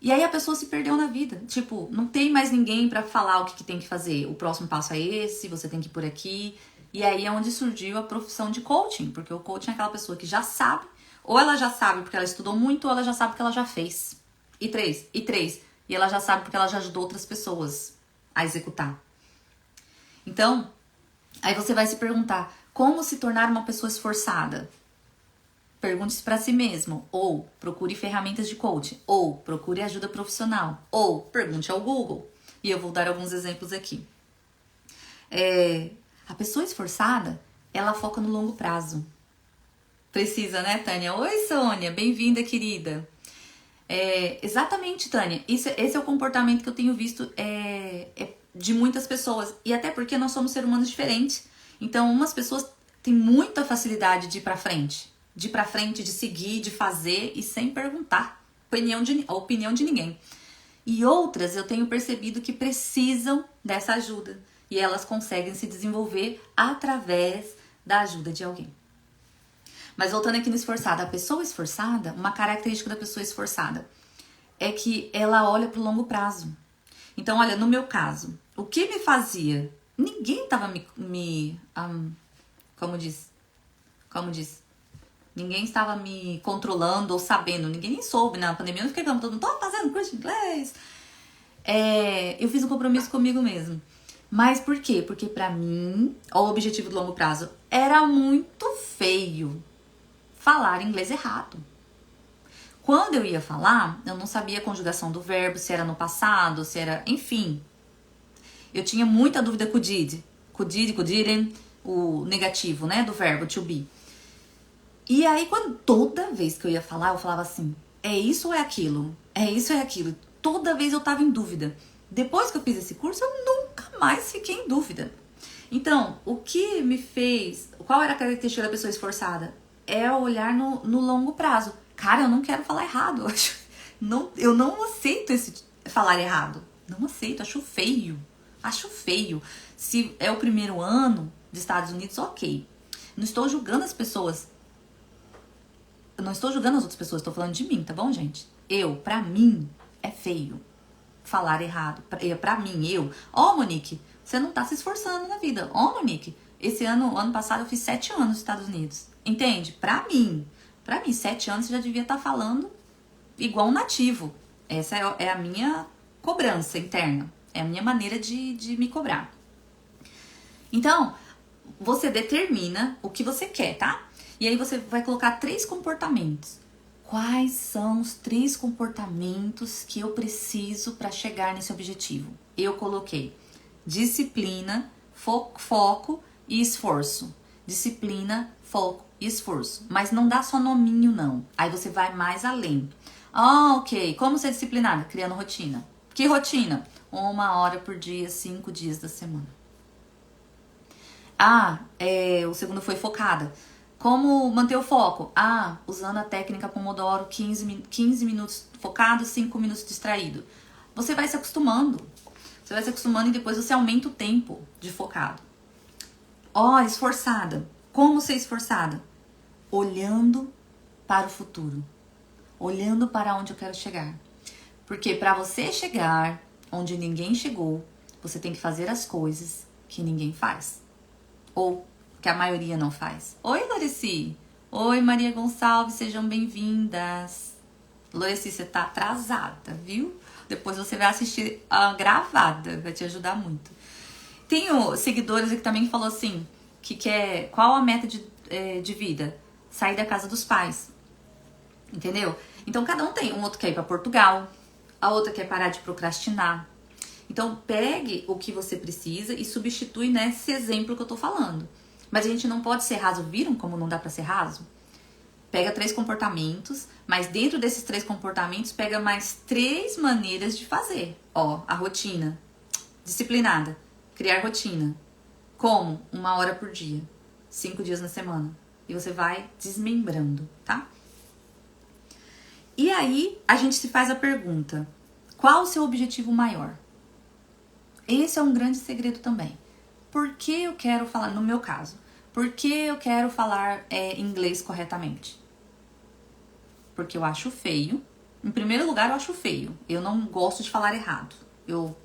E aí a pessoa se perdeu na vida. Tipo, não tem mais ninguém pra falar o que tem que fazer. O próximo passo é esse, você tem que ir por aqui. E aí é onde surgiu a profissão de coaching. Porque o coaching é aquela pessoa que já sabe. Ou ela já sabe porque ela estudou muito, ou ela já sabe porque ela já fez. E três. E ela já sabe porque ela já ajudou outras pessoas a executar. Então, aí você vai se perguntar, como se tornar uma pessoa esforçada? Pergunte-se para si mesmo, ou procure ferramentas de coaching, ou procure ajuda profissional, ou pergunte ao Google. E eu vou dar alguns exemplos aqui. A pessoa esforçada, ela foca no longo prazo. Precisa, né, Tânia? Oi, Sônia, bem-vinda, querida. Exatamente, Tânia. Esse é o comportamento que eu tenho visto de muitas pessoas. E até porque nós somos seres humanos diferentes. Então, umas pessoas têm muita facilidade de ir pra frente. De seguir, de fazer e sem perguntar a opinião de ninguém. E outras eu tenho percebido que precisam dessa ajuda. E elas conseguem se desenvolver através da ajuda de alguém. Mas voltando aqui no esforçado, a pessoa esforçada, uma característica da pessoa esforçada é que ela olha pro longo prazo. Então, olha, no meu caso, o que me fazia? Ninguém tava como diz? Ninguém estava me controlando ou sabendo. Ninguém nem soube na pandemia. Eu fiquei falando, todo mundo, tô fazendo curso de inglês. Eu fiz um compromisso comigo mesmo. Mas por quê? Porque pra mim, o objetivo do longo prazo era muito feio falar inglês errado. Quando eu ia falar, eu não sabia a conjugação do verbo, se era no passado, se era... Enfim. Eu tinha muita dúvida com o did. Com o didn't, o negativo, né, do verbo to be. E aí, toda vez que eu ia falar, eu falava assim, é isso ou é aquilo? É isso ou é aquilo? Toda vez eu tava em dúvida. Depois que eu fiz esse curso, eu nunca mais fiquei em dúvida. Então, o que me fez... Qual era a característica da pessoa esforçada? É olhar no longo prazo. Cara, eu não quero falar errado. Eu não aceito falar errado. Não aceito, acho feio. Acho feio. Se é o primeiro ano dos Estados Unidos, ok. Não estou julgando as pessoas. Eu não estou julgando as outras pessoas, estou falando de mim, tá bom, gente? Pra mim, é feio falar errado. Pra mim, Monique, você não tá se esforçando na vida. Monique, ano passado eu fiz 7 anos nos Estados Unidos. Entende? Pra mim, 7 anos você já devia estar falando igual um nativo. Essa é a minha cobrança interna. É a minha maneira de me cobrar. Então, você determina o que você quer, tá? E aí você vai colocar 3 comportamentos. Quais são os 3 comportamentos que eu preciso para chegar nesse objetivo? Eu coloquei disciplina, foco e esforço. Disciplina, foco e esforço. Mas não dá só nominho, não. Aí você vai mais além. Ok. Como ser disciplinada? Criando rotina. Que rotina? 1 hora por dia, 5 dias da semana. O segundo foi focada. Como manter o foco? Usando a técnica Pomodoro, 15 minutos focado, 5 minutos distraído. Você vai se acostumando. E depois você aumenta o tempo de focado. Esforçada. Como ser esforçada? Olhando para o futuro. Olhando para onde eu quero chegar. Porque para você chegar onde ninguém chegou, você tem que fazer as coisas que ninguém faz. Ou que a maioria não faz. Oi, Loreci. Oi, Maria Gonçalves, sejam bem-vindas. Loreci, você tá atrasada, viu? Depois você vai assistir a gravada, vai te ajudar muito. Tenho seguidores aqui também que falou assim, que quer... Qual a meta de vida? Sair da casa dos pais. Entendeu? Então, cada um tem. Um outro quer ir pra Portugal, a outra quer parar de procrastinar. Então, pegue o que você precisa e substitui nesse exemplo que eu tô falando. Mas a gente não pode ser raso. Viram como não dá pra ser raso? Pega 3 comportamentos, mas dentro desses 3 comportamentos, pega mais 3 maneiras de fazer. A rotina. Disciplinada. Criar rotina. Como? 1 hora por dia. 5 dias na semana. E você vai desmembrando, tá? E aí, a gente se faz a pergunta: qual o seu objetivo maior? Esse é um grande segredo também. Por que eu quero falar, no meu caso, por que eu quero falar inglês corretamente? Porque eu acho feio. Em primeiro lugar, eu acho feio. Eu não gosto de falar errado. Eu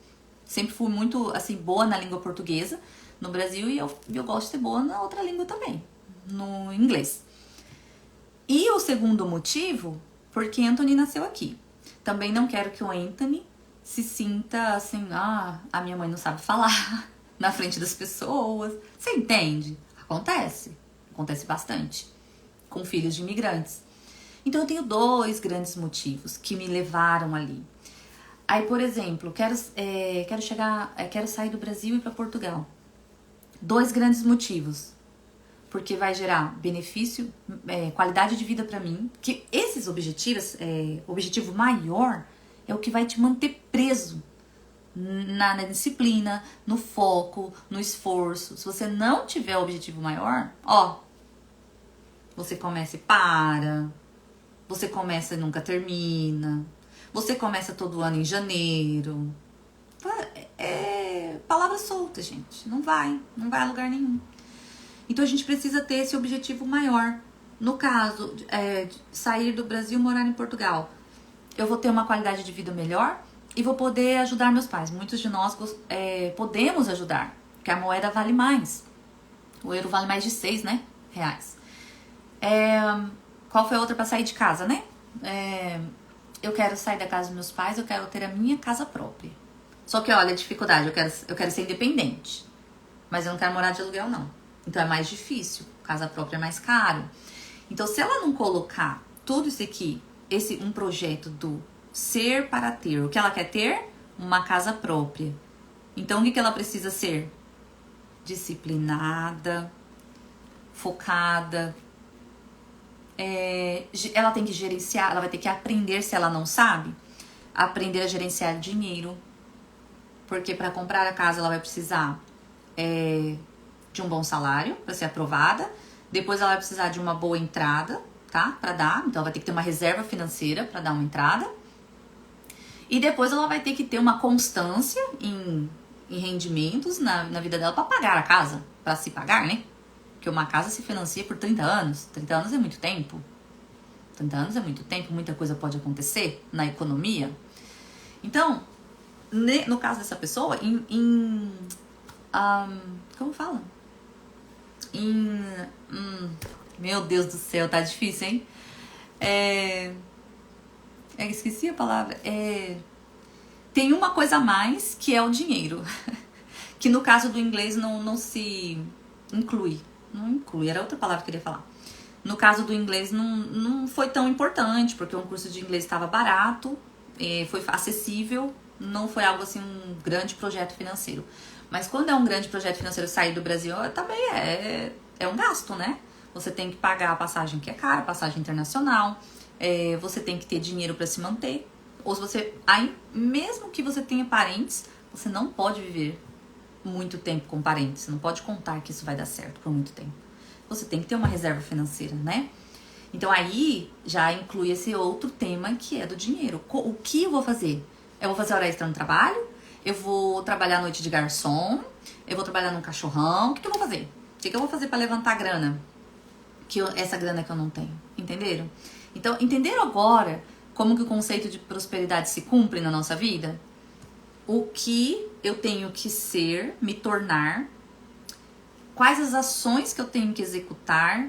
sempre fui muito, assim, boa na língua portuguesa no Brasil e eu gosto de ser boa na outra língua também, no inglês. E o segundo motivo, porque Anthony nasceu aqui. Também não quero que o Anthony se sinta assim, a minha mãe não sabe falar na frente das pessoas. Você entende? Acontece bastante com filhos de imigrantes. Então eu tenho 2 grandes motivos que me levaram ali. Aí, por exemplo, quero sair do Brasil e ir para Portugal. 2 grandes motivos. Porque vai gerar benefício, qualidade de vida para mim. Que esses objetivos, objetivo maior é o que vai te manter preso na disciplina, no foco, no esforço. Se você não tiver objetivo maior, você começa e para. Você começa e nunca termina. Você começa todo ano em janeiro. Palavras soltas, gente. Não vai a lugar nenhum. Então a gente precisa ter esse objetivo maior. No caso, sair do Brasil e morar em Portugal. Eu vou ter uma qualidade de vida melhor e vou poder ajudar meus pais. Muitos de nós podemos ajudar, porque a moeda vale mais. O euro vale mais de 6, né? Reais. Qual foi a outra para sair de casa, né? Eu quero sair da casa dos meus pais, eu quero ter a minha casa própria. Só que olha a dificuldade, eu quero ser independente. Mas eu não quero morar de aluguel, não. Então é mais difícil, casa própria é mais caro. Então se ela não colocar tudo isso aqui, um projeto do ser para ter, o que ela quer ter? Uma casa própria. Então o que ela precisa ser? Disciplinada, focada. Ela tem que gerenciar, ela vai ter que aprender, se ela não sabe, aprender a gerenciar dinheiro. Porque para comprar a casa ela vai precisar de um bom salário para ser aprovada. Depois ela vai precisar de uma boa entrada, tá? Para dar. Então ela vai ter que ter uma reserva financeira para dar uma entrada. E depois ela vai ter que ter uma constância em rendimentos na vida dela para pagar a casa, para se pagar, né? Porque uma casa se financia por 30 anos. 30 anos é muito tempo. 30 anos é muito tempo, muita coisa pode acontecer na economia. Então, no caso dessa pessoa, como fala? Meu Deus do céu, tá difícil, hein? Esqueci a palavra. Tem uma coisa a mais que é o dinheiro. Que no caso do inglês não se inclui. Não inclui, era outra palavra que eu queria falar. No caso do inglês não foi tão importante, porque um curso de inglês estava barato, foi acessível, não foi algo assim, um grande projeto financeiro. Mas quando é um grande projeto financeiro sair do Brasil, também é um gasto, né? Você tem que pagar a passagem que é cara, passagem internacional, você tem que ter dinheiro para se manter. Ou se você, mesmo que você tenha parentes, você não pode viver muito tempo com parentes. Você não pode contar que isso vai dar certo por muito tempo. Você tem que ter uma reserva financeira, né? Então aí já inclui esse outro tema que é do dinheiro. O que eu vou fazer? Eu vou fazer hora extra no trabalho? Eu vou trabalhar à noite de garçom? Eu vou trabalhar num cachorrão? O que eu vou fazer? O que eu vou fazer para levantar grana? Essa grana que eu não tenho. Entenderam? Então, entenderam agora como que o conceito de prosperidade se cumpre na nossa vida? O que eu tenho que ser, me tornar, quais as ações que eu tenho que executar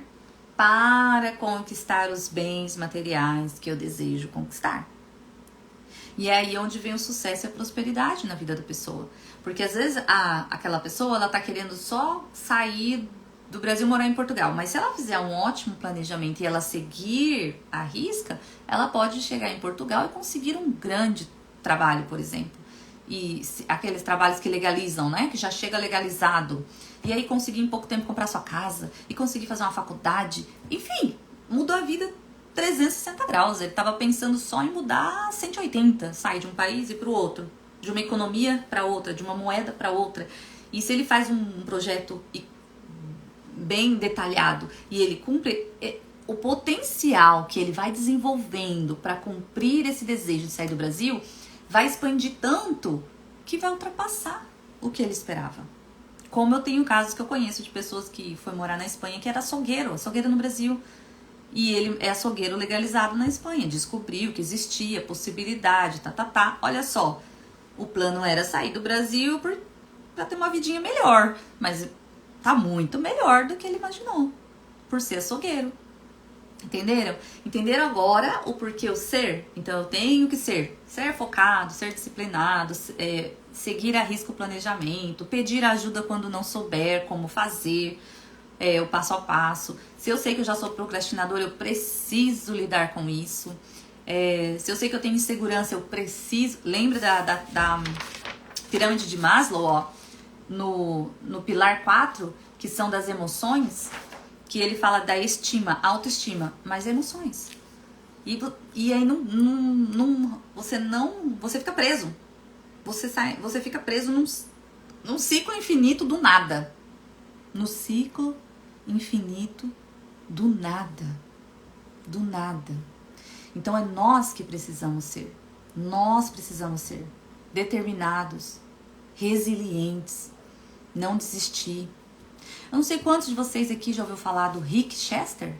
para conquistar os bens materiais que eu desejo conquistar. E é aí onde vem o sucesso e a prosperidade na vida da pessoa. Porque às vezes aquela pessoa ela tá querendo só sair do Brasil e morar em Portugal. Mas se ela fizer um ótimo planejamento e ela seguir a risca, ela pode chegar em Portugal e conseguir um grande trabalho, por exemplo. E aqueles trabalhos que legalizam, né? Que já chega legalizado. E aí conseguir em pouco tempo comprar sua casa. E conseguir fazer uma faculdade. Enfim, mudou a vida 360 graus. Ele estava pensando só em mudar 180. Sair de um país e para o outro. De uma economia para outra. De uma moeda para outra. E se ele faz um projeto bem detalhado e ele cumpre, o potencial que ele vai desenvolvendo para cumprir esse desejo de sair do Brasil vai expandir tanto que vai ultrapassar o que ele esperava. Como eu tenho casos que eu conheço de pessoas que foi morar na Espanha que era açougueiro no Brasil. E ele é açougueiro legalizado na Espanha. Descobriu que existia possibilidade, Olha só, o plano era sair do Brasil pra ter uma vidinha melhor. Mas tá muito melhor do que ele imaginou, por ser açougueiro. Entenderam? Entenderam agora o porquê o ser? Então eu tenho que ser focado, ser disciplinado, seguir a risco o planejamento, pedir ajuda quando não souber como fazer, o passo a passo. Se eu sei que eu já sou procrastinador, eu preciso lidar com isso. Se eu sei que eu tenho insegurança, eu preciso... Lembra da pirâmide de Maslow, ó? No pilar 4, que são das emoções, que ele fala da estima, autoestima, mas emoções. E aí você fica preso. Você fica preso num ciclo infinito do nada. No ciclo infinito do nada. Do nada. Então é nós que precisamos ser. Nós precisamos ser determinados, resilientes, não desistir. Eu não sei quantos de vocês aqui já ouviu falar do Rick Chester,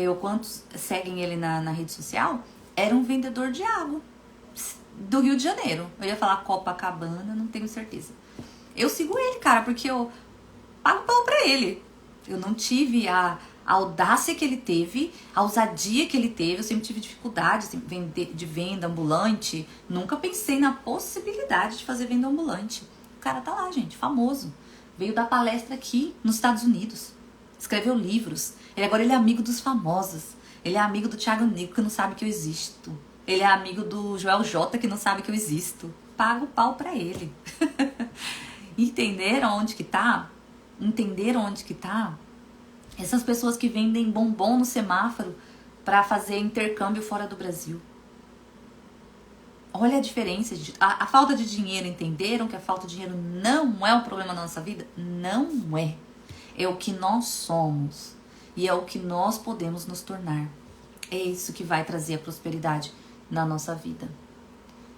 ou quantos seguem ele na rede social. Era um vendedor de água do Rio de Janeiro. Eu ia falar Copacabana, não tenho certeza. Eu sigo ele, cara, porque eu pago pau pra ele. Eu não tive a audácia que ele teve, a ousadia que ele teve. Eu sempre tive dificuldade de venda ambulante. Nunca pensei na possibilidade de fazer venda ambulante. O cara tá lá, gente, famoso. Veio dar palestra aqui nos Estados Unidos. Escreveu livros. Agora ele é amigo dos famosos. Ele é amigo do Thiago Nico, que não sabe que eu existo. Ele é amigo do Joel J, que não sabe que eu existo. Pago pau pra ele. Entenderam onde que tá? Entenderam onde que tá? Essas pessoas que vendem bombom no semáforo pra fazer intercâmbio fora do Brasil. Olha a diferença. A falta de dinheiro, entenderam que a falta de dinheiro não é o problema da nossa vida? Não é. É o que nós somos. E é o que nós podemos nos tornar. É isso que vai trazer a prosperidade na nossa vida.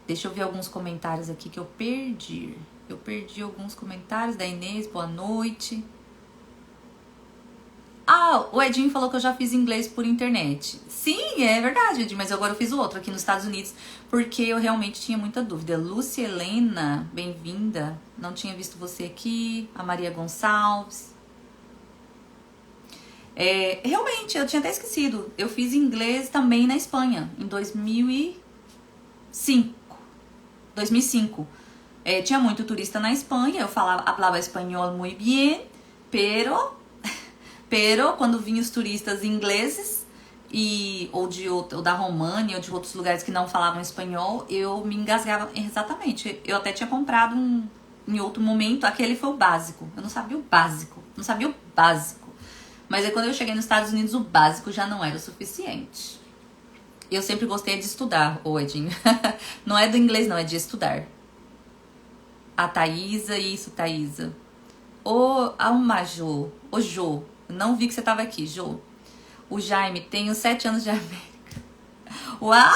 Deixa eu ver alguns comentários aqui que eu perdi. Eu perdi alguns comentários da Inês. Boa noite. O Edinho falou que eu já fiz inglês por internet. Sim, é verdade, Edinho, mas agora eu fiz o outro aqui nos Estados Unidos, porque eu realmente tinha muita dúvida. Lúcia Helena, bem-vinda. Não tinha visto você aqui. A Maria Gonçalves. Realmente, eu tinha até esquecido. Eu fiz inglês também na Espanha, em 2005. Tinha muito turista na Espanha, eu falava espanhol muito bem, pero quando vinham os turistas ingleses ou da România ou de outros lugares que não falavam espanhol, eu me engasgava. Exatamente. Eu até tinha comprado em outro momento, aquele foi o básico. Eu não sabia o básico. Mas aí quando eu cheguei nos Estados Unidos, o básico já não era o suficiente. Eu sempre gostei de estudar, Edinho. Não é do inglês, não, é de estudar. A Thaísa, Thaísa. Jô. Jô. Não vi que você tava aqui, Jô. O Jaime, tenho 7 anos de América. Uau!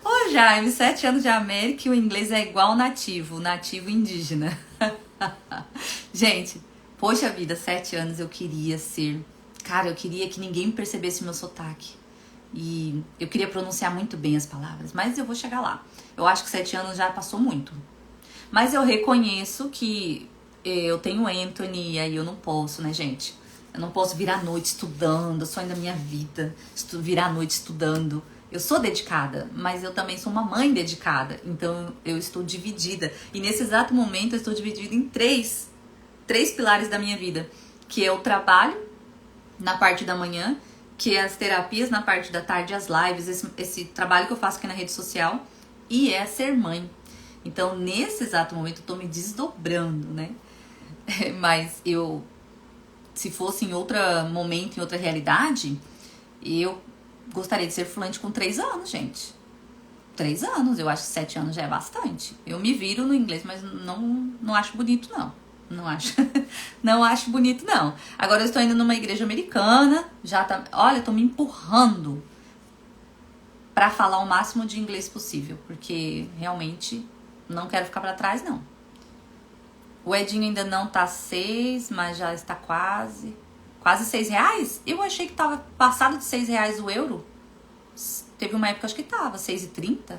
Ô Jaime, 7 anos de América e o inglês é igual nativo indígena. Gente, poxa vida, 7 anos eu queria ser... Cara, eu queria que ninguém percebesse o meu sotaque. E eu queria pronunciar muito bem as palavras, mas eu vou chegar lá. Eu acho que 7 anos já passou muito. Mas eu reconheço que eu tenho Anthony e aí eu não posso, né, gente? Eu não posso virar a noite estudando, sonho da minha vida, virar a noite estudando. Eu sou dedicada, mas eu também sou uma mãe dedicada. Então eu estou dividida. E nesse exato momento eu estou dividida em três pilares da minha vida. Que é o trabalho, na parte da manhã, que é as terapias na parte da tarde, as lives, esse trabalho que eu faço aqui na rede social, e é ser mãe. Então, nesse exato momento, eu tô me desdobrando, né? Mas se fosse em outro momento, em outra realidade, eu gostaria de ser fluente com 3 anos, gente. 3 anos, eu acho que 7 anos já é bastante. Eu me viro no inglês, mas não acho bonito, não. Não acho. Não acho bonito, não. Agora eu estou indo numa igreja americana, já tá, olha, estão me empurrando pra falar o máximo de inglês possível, porque realmente não quero ficar pra trás, não. O Edinho ainda não tá 6, mas já está quase R$ 6. Eu achei que tava passado de R$ 6 o euro. Teve uma época, acho que tava 6,30.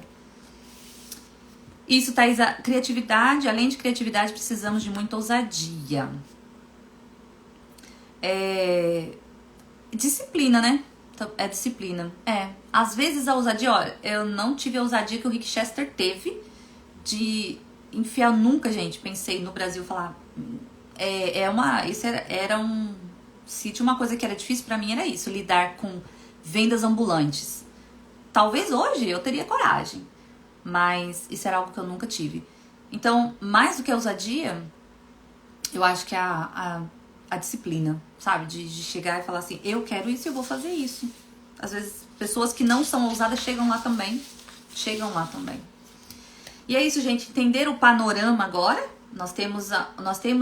Isso, Thaís, a criatividade, além de criatividade, precisamos de muita ousadia. Disciplina, né? É disciplina. Às vezes a ousadia, olha, eu não tive a ousadia que o Rick Chester teve de enfiar nunca, gente. Pensei no Brasil falar. Isso era um. Se tinha uma coisa que era difícil pra mim, era isso, lidar com vendas ambulantes. Talvez hoje eu teria coragem, mas isso era algo que eu nunca tive. Então, mais do que a ousadia, eu acho que é a disciplina, sabe? De chegar e falar assim, eu quero isso e eu vou fazer isso. Às vezes, pessoas que não são ousadas chegam lá também. E é isso, gente. Entender o panorama agora. Nós temos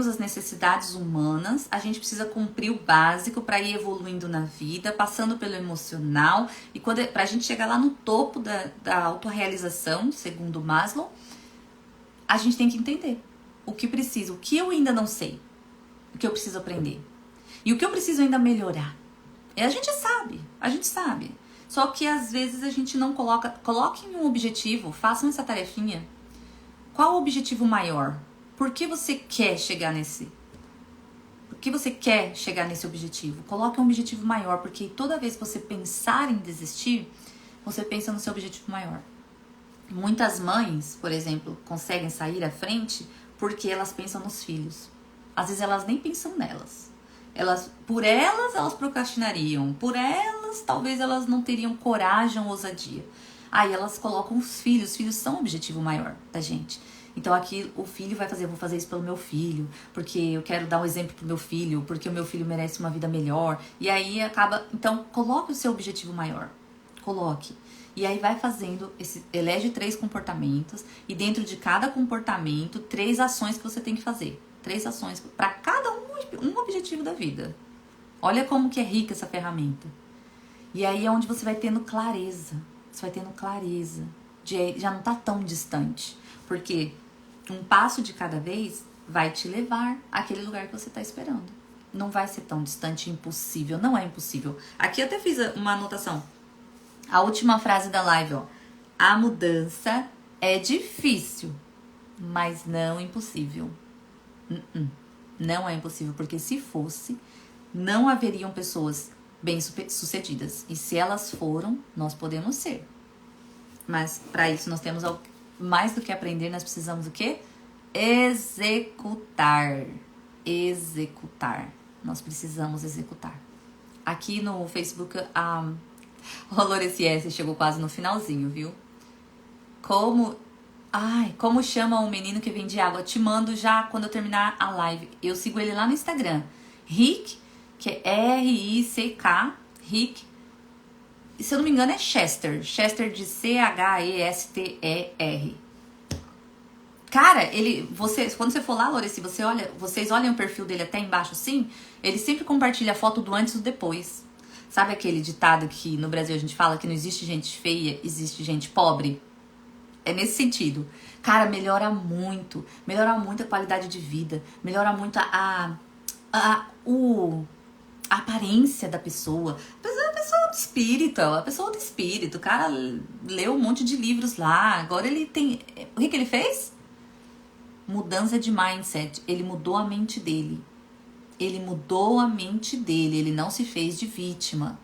as necessidades humanas. A gente precisa cumprir o básico para ir evoluindo na vida, passando pelo emocional. E pra gente chegar lá no topo da autorrealização, segundo Maslow, a gente tem que entender o que precisa, o que eu ainda não sei, o que eu preciso aprender e o que eu preciso ainda melhorar. E a gente sabe. Só que às vezes a gente não coloquem um objetivo, façam essa tarefinha. Qual o objetivo maior? Por que você quer chegar nesse? Por que você quer chegar nesse objetivo? Coloque um objetivo maior, porque toda vez que você pensar em desistir, você pensa no seu objetivo maior. Muitas mães, por exemplo, conseguem sair à frente porque elas pensam nos filhos. Às vezes elas nem pensam nelas. Por elas procrastinariam. Por elas, talvez elas não teriam coragem ou ousadia. Aí elas colocam os filhos. Os filhos são o objetivo maior da gente. Então aqui o filho vai fazer, eu vou fazer isso pelo meu filho, porque eu quero dar um exemplo pro meu filho, porque o meu filho merece uma vida melhor. E aí acaba, então coloque o seu objetivo maior. Coloque. E aí vai fazendo, elege 3 comportamentos e dentro de cada comportamento, 3 ações que você tem que fazer. 3 ações para cada um objetivo da vida. Olha como que é rica essa ferramenta. E aí é onde você vai tendo clareza. Você vai tendo clareza. Já não tá tão distante. Porque um passo de cada vez vai te levar àquele lugar que você está esperando. Não vai ser tão distante e impossível. Não é impossível. Aqui eu até fiz uma anotação. A última frase da live, ó. A mudança é difícil, mas não impossível. Não é impossível, porque se fosse, não haveriam pessoas bem-sucedidas. E se elas foram, nós podemos ser. Mas para isso nós temos mais do que aprender, nós precisamos o quê? Executar. Nós precisamos executar. Aqui no Facebook, o Loreci S chegou quase no finalzinho, viu? Como chama o menino que vende água? Te mando já quando eu terminar a live. Eu sigo ele lá no Instagram. Rick, que é R-I-C-K, Rick. E se eu não me engano é Chester. Chester de C-H-E-S-T-E-R. Cara, quando você for lá, Loreci, vocês olham o perfil dele até embaixo assim, ele sempre compartilha a foto do antes e do depois. Sabe aquele ditado que no Brasil a gente fala que não existe gente feia, existe gente pobre? É nesse sentido. Cara, melhora muito a qualidade de vida, melhora muito a aparência da pessoa. A pessoa do espírito. O cara leu um monte de livros lá. Agora ele tem... O que ele fez? Mudança de mindset. Ele mudou a mente dele. Ele não se fez de vítima.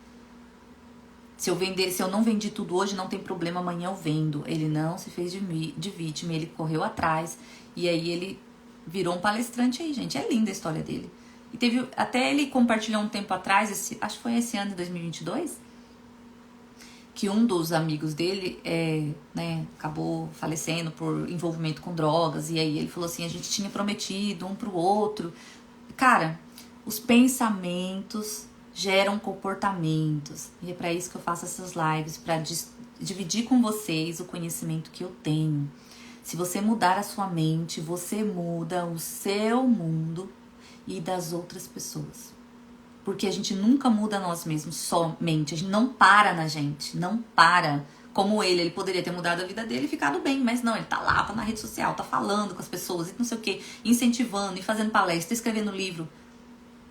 Se eu não vendi tudo hoje, não tem problema, amanhã eu vendo. Ele não se fez de vítima, ele correu atrás. E aí ele virou um palestrante aí, gente. É linda a história dele. E até ele compartilhou um tempo atrás, acho que foi esse ano de 2022, que um dos amigos dele acabou falecendo por envolvimento com drogas. E aí ele falou assim, a gente tinha prometido um pro outro. Cara, os pensamentos geram comportamentos. E é para isso que eu faço essas lives, para dividir com vocês o conhecimento que eu tenho. Se você mudar a sua mente, você muda o seu mundo e das outras pessoas. Porque a gente nunca muda nós mesmos somente. A gente não para na gente. Não para. Como ele poderia ter mudado a vida dele e ficado bem. Mas não, ele tá lá, tá na rede social, tá falando com as pessoas e não sei o quê. Incentivando e fazendo palestra, escrevendo livro.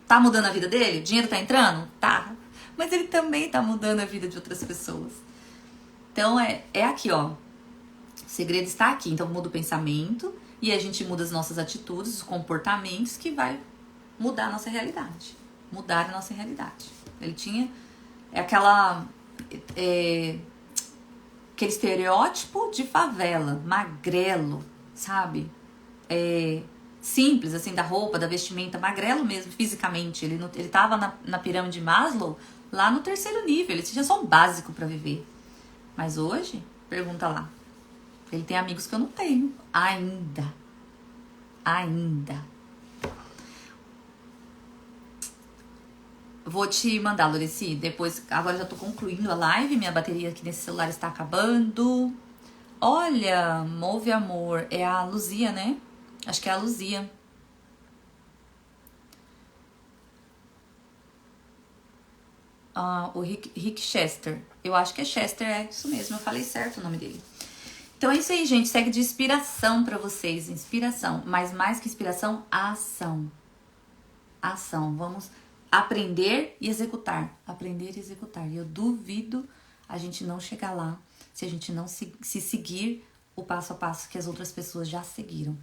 Tá mudando a vida dele? O dinheiro tá entrando? Tá. Mas ele também tá mudando a vida de outras pessoas. Então é aqui, ó. O segredo está aqui. Então muda o pensamento e a gente muda as nossas atitudes, os comportamentos que vai mudar a nossa realidade. Mudar a nossa realidade. Ele tinha aquele estereótipo de favela, magrelo, sabe? Simples, assim, da roupa, da vestimenta, magrelo mesmo, fisicamente. Ele tava na pirâmide Maslow, lá no 3º nível. Ele tinha só o básico para viver. Mas hoje, pergunta lá, ele tem amigos que eu não tenho. Ainda. Vou te mandar, Loreci, depois, agora já tô concluindo a live, minha bateria aqui nesse celular está acabando. Olha, Move Amor, é a Luzia, né? Acho que é a Luzia. O Rick Chester, eu acho que é Chester, é isso mesmo, eu falei certo o nome dele. Então é isso aí, gente, segue de inspiração pra vocês, inspiração, mas mais que inspiração, ação. Vamos aprender e executar. E eu duvido a gente não chegar lá se a gente não se seguir o passo a passo que as outras pessoas já seguiram,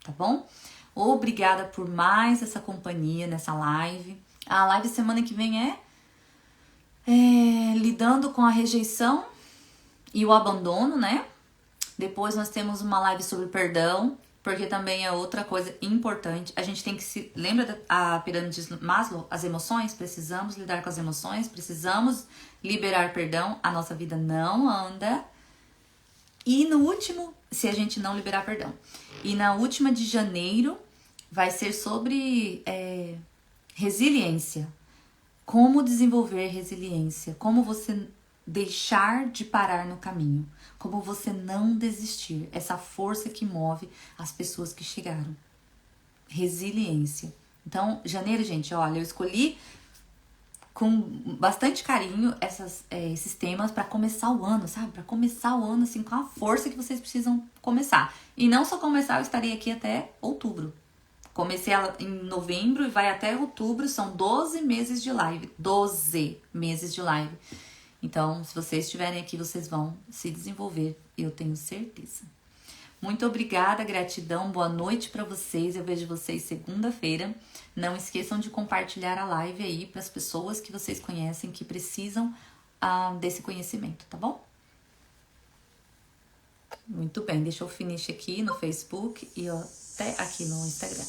tá bom? Obrigada por mais essa companhia nessa live. A live semana que vem é lidando com a rejeição e o abandono, né? Depois nós temos uma live sobre perdão, porque também é outra coisa importante. A gente tem que lembra da pirâmide de Maslow? As emoções, precisamos lidar com as emoções, precisamos liberar perdão, a nossa vida não anda. E no último, se a gente não liberar perdão. E na última de janeiro vai ser sobre resiliência. Como desenvolver resiliência, como você deixar de parar no caminho, como você não desistir, essa força que move as pessoas que chegaram. Resiliência. Então, janeiro, gente, olha, eu escolhi com bastante carinho esses temas para começar o ano, sabe? Para começar o ano assim com a força que vocês precisam começar. E não só começar, eu estarei aqui até outubro. Comecei ela em novembro e vai até outubro, são 12 meses de live. 12 meses de live. Então, se vocês estiverem aqui, vocês vão se desenvolver, eu tenho certeza. Muito obrigada, gratidão, boa noite para vocês. Eu vejo vocês segunda-feira. Não esqueçam de compartilhar a live aí para as pessoas que vocês conhecem que precisam desse conhecimento, tá bom? Muito bem, deixa eu finish aqui no Facebook e até aqui no Instagram.